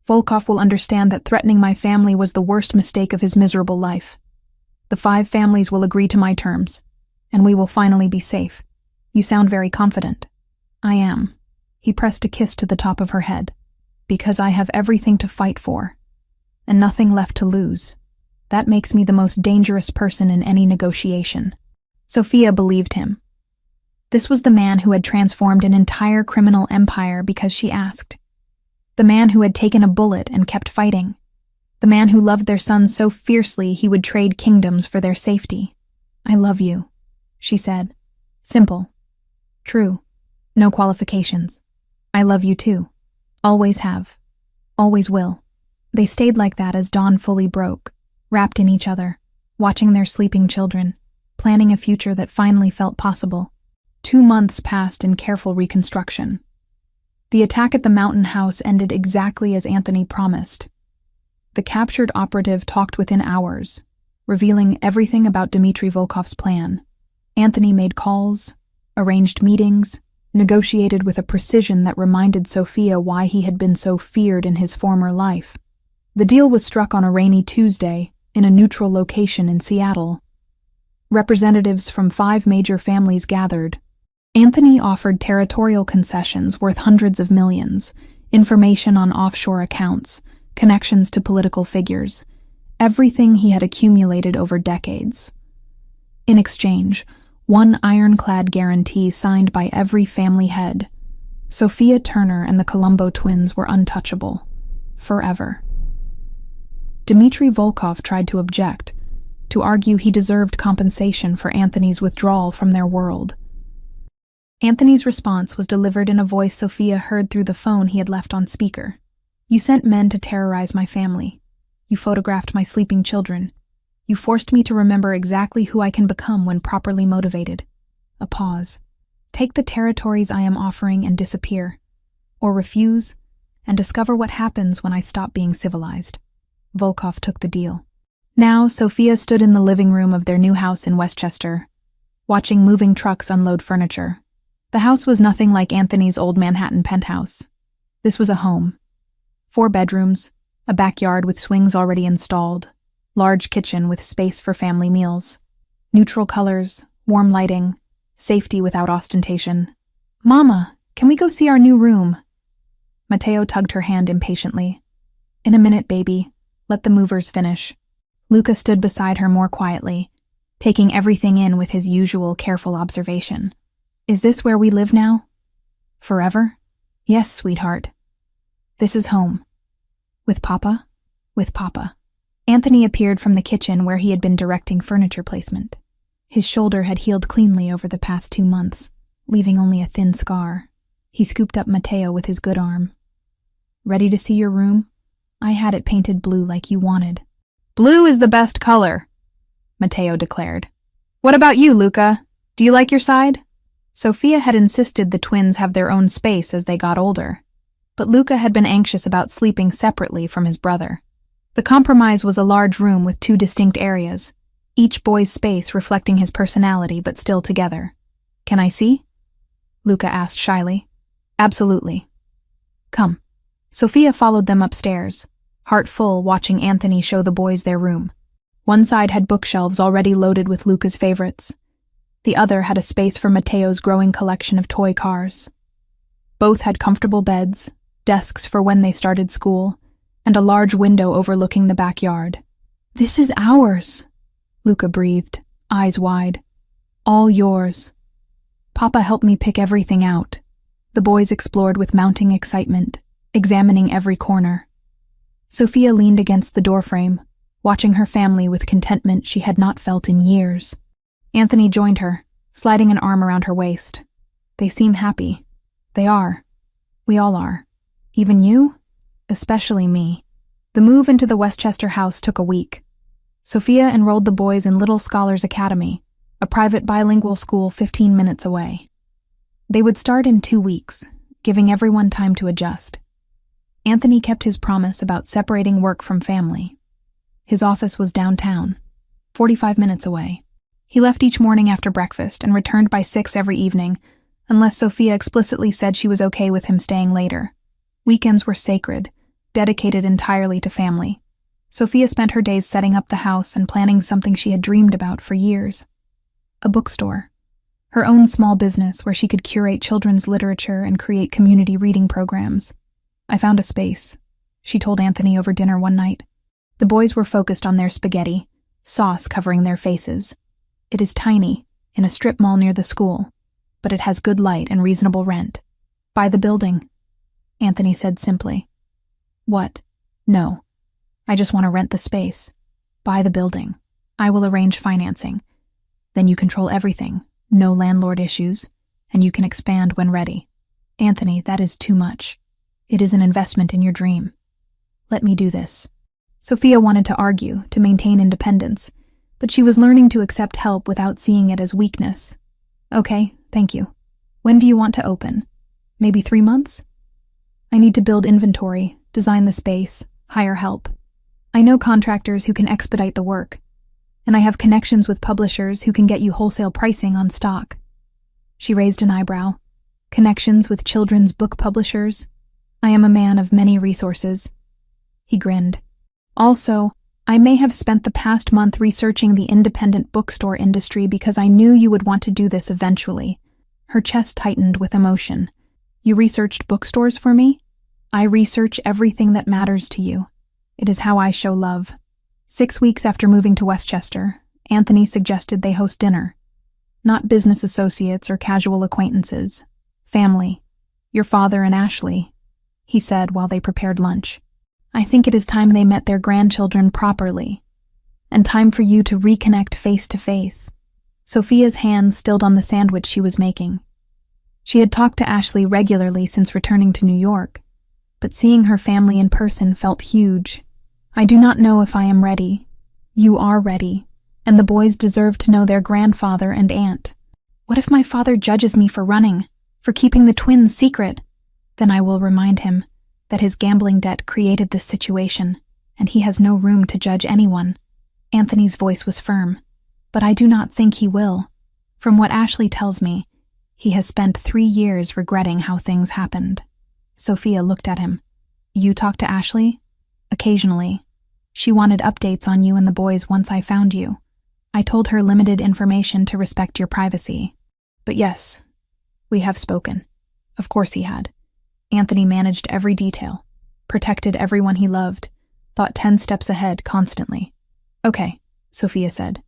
Volkov will understand that threatening my family was the worst mistake of his miserable life. The 5 families will agree to my terms, and we will finally be safe. You sound very confident. I am. He pressed a kiss to the top of her head. Because I have everything to fight for, and nothing left to lose. That makes me the most dangerous person in any negotiation. Sophia believed him. This was the man who had transformed an entire criminal empire because she asked. The man who had taken a bullet and kept fighting. The man who loved their son so fiercely he would trade kingdoms for their safety. I love you, she said. Simple. True. No qualifications. I love you too. Always have. Always will. They stayed like that as dawn fully broke, wrapped in each other, watching their sleeping children, planning a future that finally felt possible. 2 months passed in careful reconstruction. The attack at the mountain house ended exactly as Anthony promised. The captured operative talked within hours, revealing everything about Dmitry Volkov's plan. Anthony made calls, arranged meetings, negotiated with a precision that reminded Sophia why he had been so feared in his former life. The deal was struck on a rainy Tuesday in a neutral location in Seattle. Representatives from 5 major families gathered. Anthony offered territorial concessions worth hundreds of millions, information on offshore accounts, connections to political figures, everything he had accumulated over decades. In exchange, one ironclad guarantee signed by every family head. Sophia Turner and the Colombo twins were untouchable. Forever. Dmitry Volkov tried to object, to argue he deserved compensation for Anthony's withdrawal from their world. Anthony's response was delivered in a voice Sophia heard through the phone he had left on speaker. You sent men to terrorize my family. You photographed my sleeping children. You forced me to remember exactly who I can become when properly motivated. A pause. Take the territories I am offering and disappear. Or refuse, and discover what happens when I stop being civilized. Volkov took the deal. Now, Sophia stood in the living room of their new house in Westchester, watching moving trucks unload furniture. The house was nothing like Anthony's old Manhattan penthouse. This was a home. 4 bedrooms, a backyard with swings already installed, large kitchen with space for family meals, neutral colors, warm lighting, safety without ostentation. Mama, can we go see our new room? Matteo tugged her hand impatiently. In a minute, baby. Let the movers finish. Luca stood beside her more quietly, taking everything in with his usual careful observation. Is this where we live now? Forever? Yes, sweetheart. This is home. With Papa? With Papa. Anthony appeared from the kitchen where he had been directing furniture placement. His shoulder had healed cleanly over the past 2 months, leaving only a thin scar. He scooped up Matteo with his good arm. Ready to see your room? I had it painted blue like you wanted. Blue is the best color, Matteo declared. What about you, Luca? Do you like your side? Sophia had insisted the twins have their own space as they got older, but Luca had been anxious about sleeping separately from his brother. The compromise was a large room with 2 distinct areas, each boy's space reflecting his personality but still together. Can I see? Luca asked shyly. Absolutely. Come. Sophia followed them upstairs, heart full watching Anthony show the boys their room. One side had bookshelves already loaded with Luca's favorites. The other had a space for Matteo's growing collection of toy cars. Both had comfortable beds, desks for when they started school, and a large window overlooking the backyard. This is ours, Luca breathed, eyes wide. All yours. Papa helped me pick everything out. The boys explored with mounting excitement, examining every corner. Sophia leaned against the doorframe, watching her family with contentment she had not felt in years. Anthony joined her, sliding an arm around her waist. They seem happy. They are. We all are. Even you? Especially me. The move into the Westchester house took a week. Sophia enrolled the boys in Little Scholars Academy, a private bilingual school 15 minutes away. They would start in 2 weeks, giving everyone time to adjust. Anthony kept his promise about separating work from family. His office was downtown, 45 minutes away. He left each morning after breakfast and returned by 6 every evening, unless Sophia explicitly said she was okay with him staying later. Weekends were sacred, dedicated entirely to family. Sophia spent her days setting up the house and planning something she had dreamed about for years. A bookstore. Her own small business where she could curate children's literature and create community reading programs. "I found a space," she told Anthony over dinner one night. The boys were focused on their spaghetti, sauce covering their faces. "It is tiny, in a strip mall near the school, but it has good light and reasonable rent. Buy the building," Anthony said simply. "What? No. I just want to rent the space. Buy the building. I will arrange financing. Then you control everything, no landlord issues, and you can expand when ready." "Anthony, that is too much. It is an investment in your dream. Let me do this." Sophia wanted to argue, to maintain independence, but she was learning to accept help without seeing it as weakness. "Okay, thank you. When do you want to open? Maybe 3 months? I need to build inventory, design the space, hire help. I know contractors who can expedite the work, and I have connections with publishers who can get you wholesale pricing on stock." She raised an eyebrow. "Connections with children's book publishers? I am a man of many resources." He grinned. "Also, I may have spent the past month researching the independent bookstore industry because I knew you would want to do this eventually." Her chest tightened with emotion. "You researched bookstores for me? I research everything that matters to you. It is how I show love." 6 weeks after moving to Westchester, Anthony suggested they host dinner. "Not business associates or casual acquaintances. Family. Your father and Ashley," he said while they prepared lunch. "I think it is time they met their grandchildren properly, and time for you to reconnect face to face." Sophia's hand stilled on the sandwich she was making. She had talked to Ashley regularly since returning to New York, but seeing her family in person felt huge. "I do not know if I am ready. You are ready, and the boys deserve to know their grandfather and aunt. What if my father judges me for running, for keeping the twins secret? Then I will remind him that his gambling debt created this situation, and he has no room to judge anyone." Anthony's voice was firm. "But I do not think he will. From what Ashley tells me, he has spent 3 years regretting how things happened." Sophia looked at him. "You talk to Ashley?" "Occasionally. She wanted updates on you and the boys once I found you. I told her limited information to respect your privacy. But yes, we have spoken." Of course he had. Anthony managed every detail, protected everyone he loved, thought 10 steps ahead constantly. "Okay," Sophia said.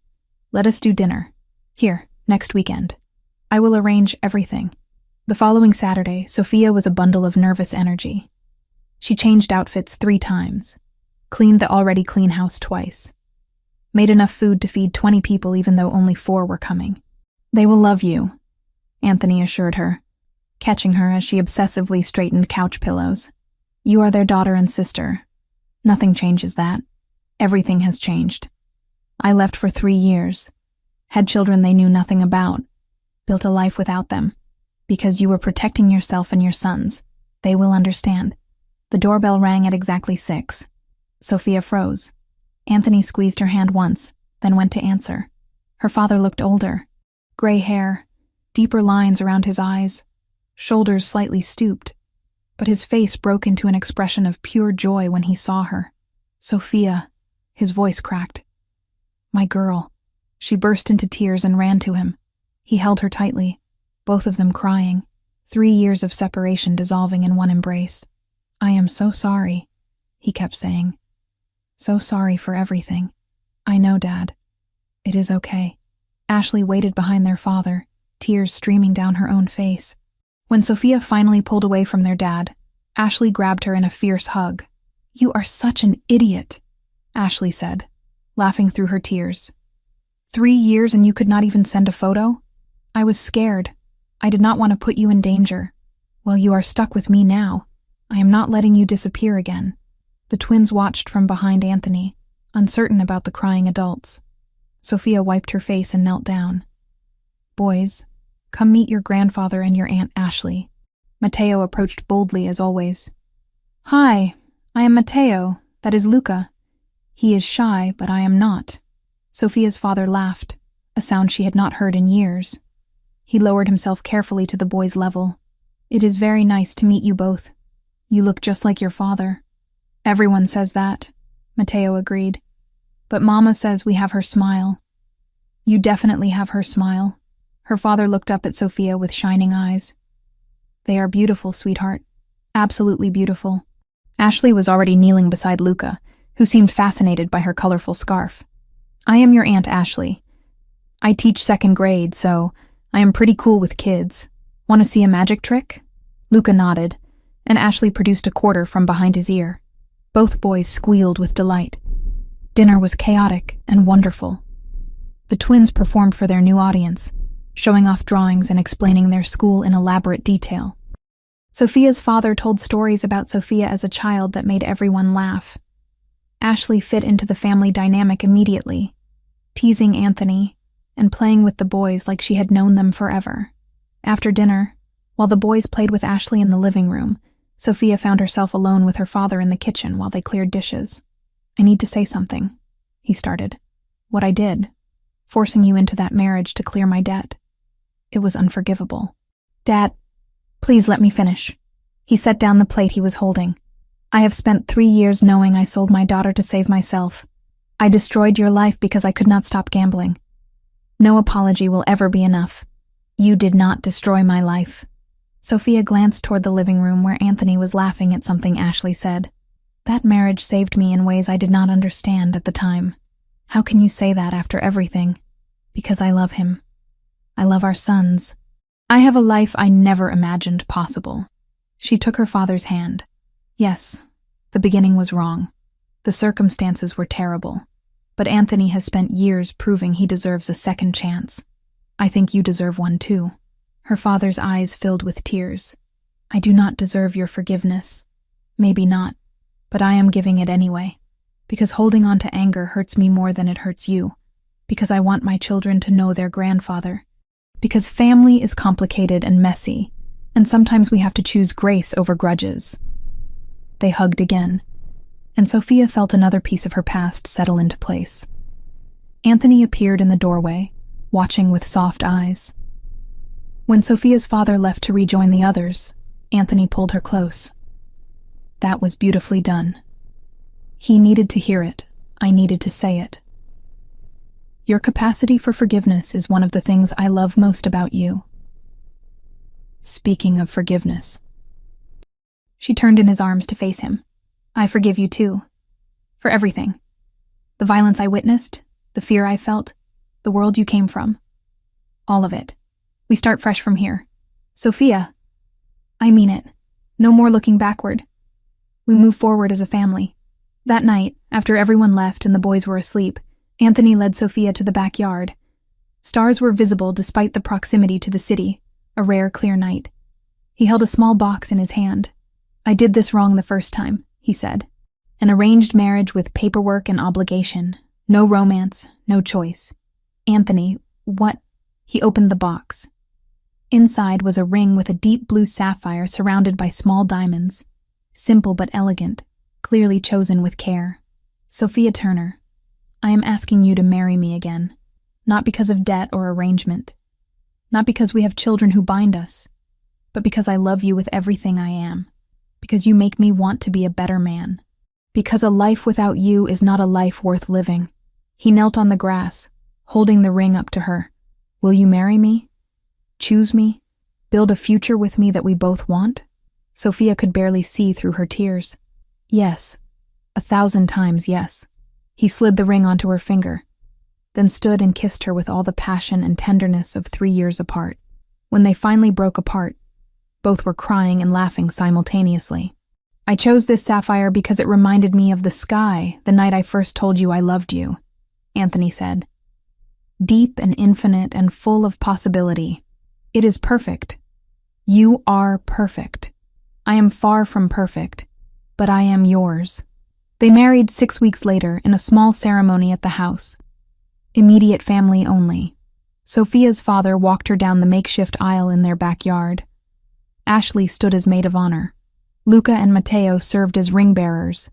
"Let us do dinner. Here, next weekend. I will arrange everything." The following Saturday, Sophia was a bundle of nervous energy. She changed outfits 3 times, cleaned the already clean house twice, made enough food to feed 20 people even though only 4 were coming. "They will love you," Anthony assured her, catching her as she obsessively straightened couch pillows. "You are their daughter and sister. Nothing changes that. Everything has changed. I left for 3 years, had children they knew nothing about, built a life without them. Because you were protecting yourself and your sons. They will understand." The doorbell rang at exactly 6. Sophia froze. Anthony squeezed her hand once, then went to answer. Her father looked older. Gray hair, deeper lines around his eyes, shoulders slightly stooped, but his face broke into an expression of pure joy when he saw her. "Sophia," his voice cracked. "My girl." She burst into tears and ran to him. He held her tightly, both of them crying, 3 years of separation dissolving in one embrace. "I am so sorry," he kept saying. "So sorry for everything." "I know, Dad. It is okay." Ashley waited behind their father, tears streaming down her own face. When Sophia finally pulled away from their dad, Ashley grabbed her in a fierce hug. "You are such an idiot," Ashley said. laughing through her tears. 3 years and you could not even send a photo? I was scared. I did not want to put you in danger. Well, you are stuck with me now. I am not letting you disappear again. The twins watched from behind Anthony, uncertain about the crying adults. Sophia wiped her face and knelt down. Boys, come meet your grandfather and your Aunt Ashley. Matteo approached boldly as always. Hi, I am Matteo. That is Luca. He is shy, but I am not. Sophia's father laughed, a sound she had not heard in years. He lowered himself carefully to the boy's level. It is very nice to meet you both. You look just like your father. Everyone says that, Matteo agreed. But Mama says we have her smile. You definitely have her smile. Her father looked up at Sophia with shining eyes. They are beautiful, sweetheart. Absolutely beautiful. Ashley was already kneeling beside Luca, who seemed fascinated by her colorful scarf. I am your Aunt Ashley. I teach 2nd grade, so I am pretty cool with kids. Want to see a magic trick? Luca nodded, and Ashley produced a quarter from behind his ear. Both boys squealed with delight. Dinner was chaotic and wonderful. The twins performed for their new audience, showing off drawings and explaining their school in elaborate detail. Sophia's father told stories about Sophia as a child that made everyone laugh. Ashley fit into the family dynamic immediately, teasing Anthony and playing with the boys like she had known them forever. After dinner, while the boys played with Ashley in the living room, Sophia found herself alone with her father in the kitchen while they cleared dishes. I need to say something, he started. What I did, forcing you into that marriage to clear my debt. It was unforgivable. Dad, please let me finish. He set down the plate he was holding. I have spent 3 years knowing I sold my daughter to save myself. I destroyed your life because I could not stop gambling. No apology will ever be enough. You did not destroy my life. Sophia glanced toward the living room where Anthony was laughing at something Ashley said. That marriage saved me in ways I did not understand at the time. How can you say that after everything? Because I love him. I love our sons. I have a life I never imagined possible. She took her father's hand. Yes, the beginning was wrong. The circumstances were terrible. But Anthony has spent years proving he deserves a second chance. I think you deserve one too. Her father's eyes filled with tears. I do not deserve your forgiveness. Maybe not, but I am giving it anyway. Because holding on to anger hurts me more than it hurts you. Because I want my children to know their grandfather. Because family is complicated and messy, and sometimes we have to choose grace over grudges. They hugged again, and Sophia felt another piece of her past settle into place. Anthony appeared in the doorway, watching with soft eyes. When Sophia's father left to rejoin the others, Anthony pulled her close. That was beautifully done. He needed to hear it. I needed to say it. Your capacity for forgiveness is one of the things I love most about you. Speaking of forgiveness. She turned in his arms to face him. I forgive you too. For everything. The violence I witnessed, the fear I felt, the world you came from. All of it. We start fresh from here. Sophia. I mean it. No more looking backward. We move forward as a family. That night, after everyone left and the boys were asleep, Anthony led Sophia to the backyard. Stars were visible despite the proximity to the city, a rare clear night. He held a small box in his hand. I did this wrong the first time, he said. An arranged marriage with paperwork and obligation. No romance, no choice. Anthony, what? He opened the box. Inside was a ring with a deep blue sapphire surrounded by small diamonds. Simple but elegant, clearly chosen with care. Sophia Turner, I am asking you to marry me again. Not because of debt or arrangement. Not because we have children who bind us. But because I love you with everything I am. Because you make me want to be a better man. Because a life without you is not a life worth living. He knelt on the grass, holding the ring up to her. Will you marry me? Choose me? Build a future with me that we both want? Sophia could barely see through her tears. Yes. 1,000 times yes. He slid the ring onto her finger, then stood and kissed her with all the passion and tenderness of 3 years apart. When they finally broke apart, both were crying and laughing simultaneously. I chose this sapphire because it reminded me of the sky the night I first told you I loved you. Anthony said. Deep and infinite and full of possibility. It is perfect. You are perfect. I am far from perfect, but I am yours. They married 6 weeks later in a small ceremony at the house. Immediate family only. Sophia's father walked her down the makeshift aisle in their backyard. Ashley stood as maid of honor. Luca and Matteo served as ring bearers,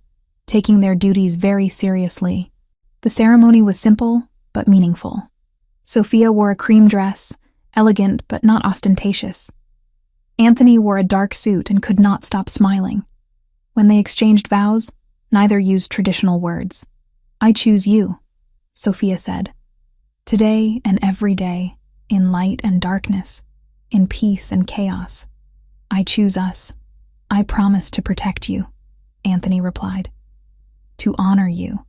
taking their duties very seriously. The ceremony was simple but meaningful. Sophia wore a cream dress, elegant but not ostentatious. Anthony wore a dark suit and could not stop smiling. When they exchanged vows, neither used traditional words. I choose you, Sophia said. Today and every day, in light and darkness, in peace and chaos. I choose us. I promise to protect you, Anthony replied. To honor you.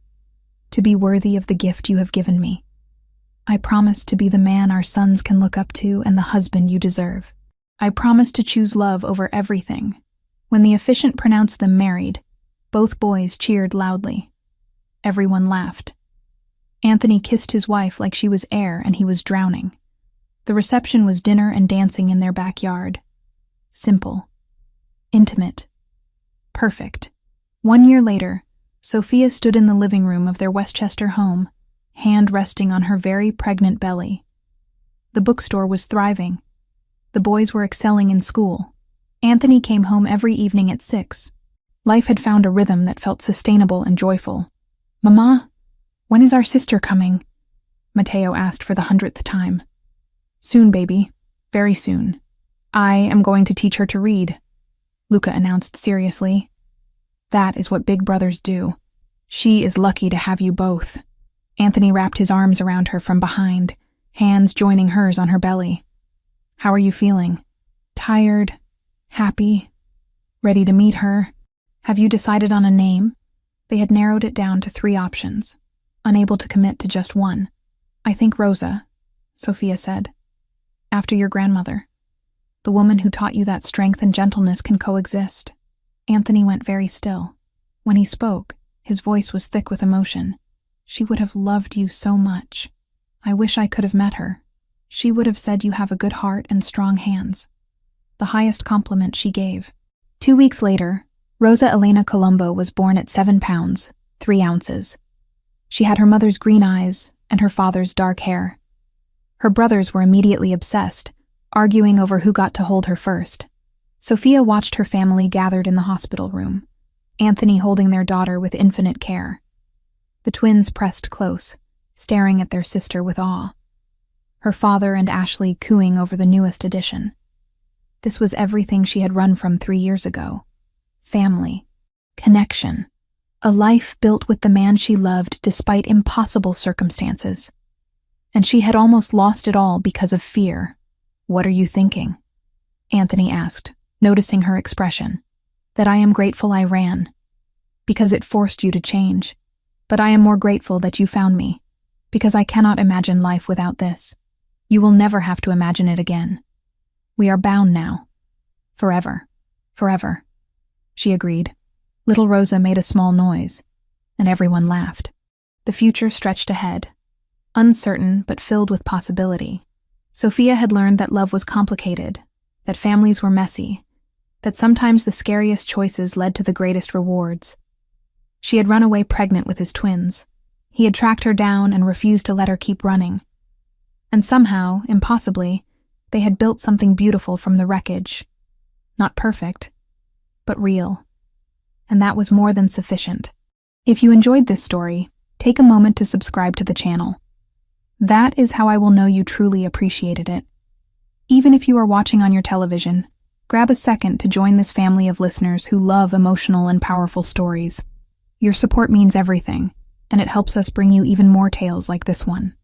To be worthy of the gift you have given me. I promise to be the man our sons can look up to and the husband you deserve. I promise to choose love over everything. When the officiant pronounced them married, both boys cheered loudly. Everyone laughed. Anthony kissed his wife like she was air and he was drowning. The reception was dinner and dancing in their backyard. Simple. Intimate. Perfect. 1 year later, Sophia stood in the living room of their Westchester home, hand resting on her very pregnant belly. The bookstore was thriving. The boys were excelling in school. Anthony came home every evening at 6. Life had found a rhythm that felt sustainable and joyful. Mama, when is our sister coming? Matteo asked for the 100th time. Soon, baby. Very soon. I am going to teach her to read, Luca announced seriously. That is what big brothers do. She is lucky to have you both. Anthony wrapped his arms around her from behind, hands joining hers on her belly. How are you feeling? Tired? Happy? Ready to meet her? Have you decided on a name? They had narrowed it down to 3 options, unable to commit to just one. I think Rosa, Sophia said. After your grandmother. The woman who taught you that strength and gentleness can coexist. Anthony went very still. When he spoke, his voice was thick with emotion. She would have loved you so much. I wish I could have met her. She would have said you have a good heart and strong hands. The highest compliment she gave. 2 weeks later, Rosa Elena Colombo was born at 7 pounds, 3 ounces. She had her mother's green eyes and her father's dark hair. Her brothers were immediately obsessed, arguing over who got to hold her first. Sophia watched her family gathered in the hospital room, Anthony holding their daughter with infinite care. The twins pressed close, staring at their sister with awe. Her father and Ashley cooing over the newest addition. This was everything she had run from 3 years ago. Family. Connection. A life built with the man she loved despite impossible circumstances. And she had almost lost it all because of fear. What are you thinking? Anthony asked, noticing her expression. That I am grateful I ran. Because it forced you to change. But I am more grateful that you found me. Because I cannot imagine life without this. You will never have to imagine it again. We are bound now. Forever. Forever. She agreed. Little Rosa made a small noise, and everyone laughed. The future stretched ahead. Uncertain, but filled with possibility. Sophia had learned that love was complicated, that families were messy, that sometimes the scariest choices led to the greatest rewards. She had run away pregnant with his twins. He had tracked her down and refused to let her keep running. And somehow, impossibly, they had built something beautiful from the wreckage. Not perfect, but real. And that was more than sufficient. If you enjoyed this story, take a moment to subscribe to the channel. That is how I will know you truly appreciated it. Even if you are watching on your television, grab a second to join this family of listeners who love emotional and powerful stories. Your support means everything, and it helps us bring you even more tales like this one.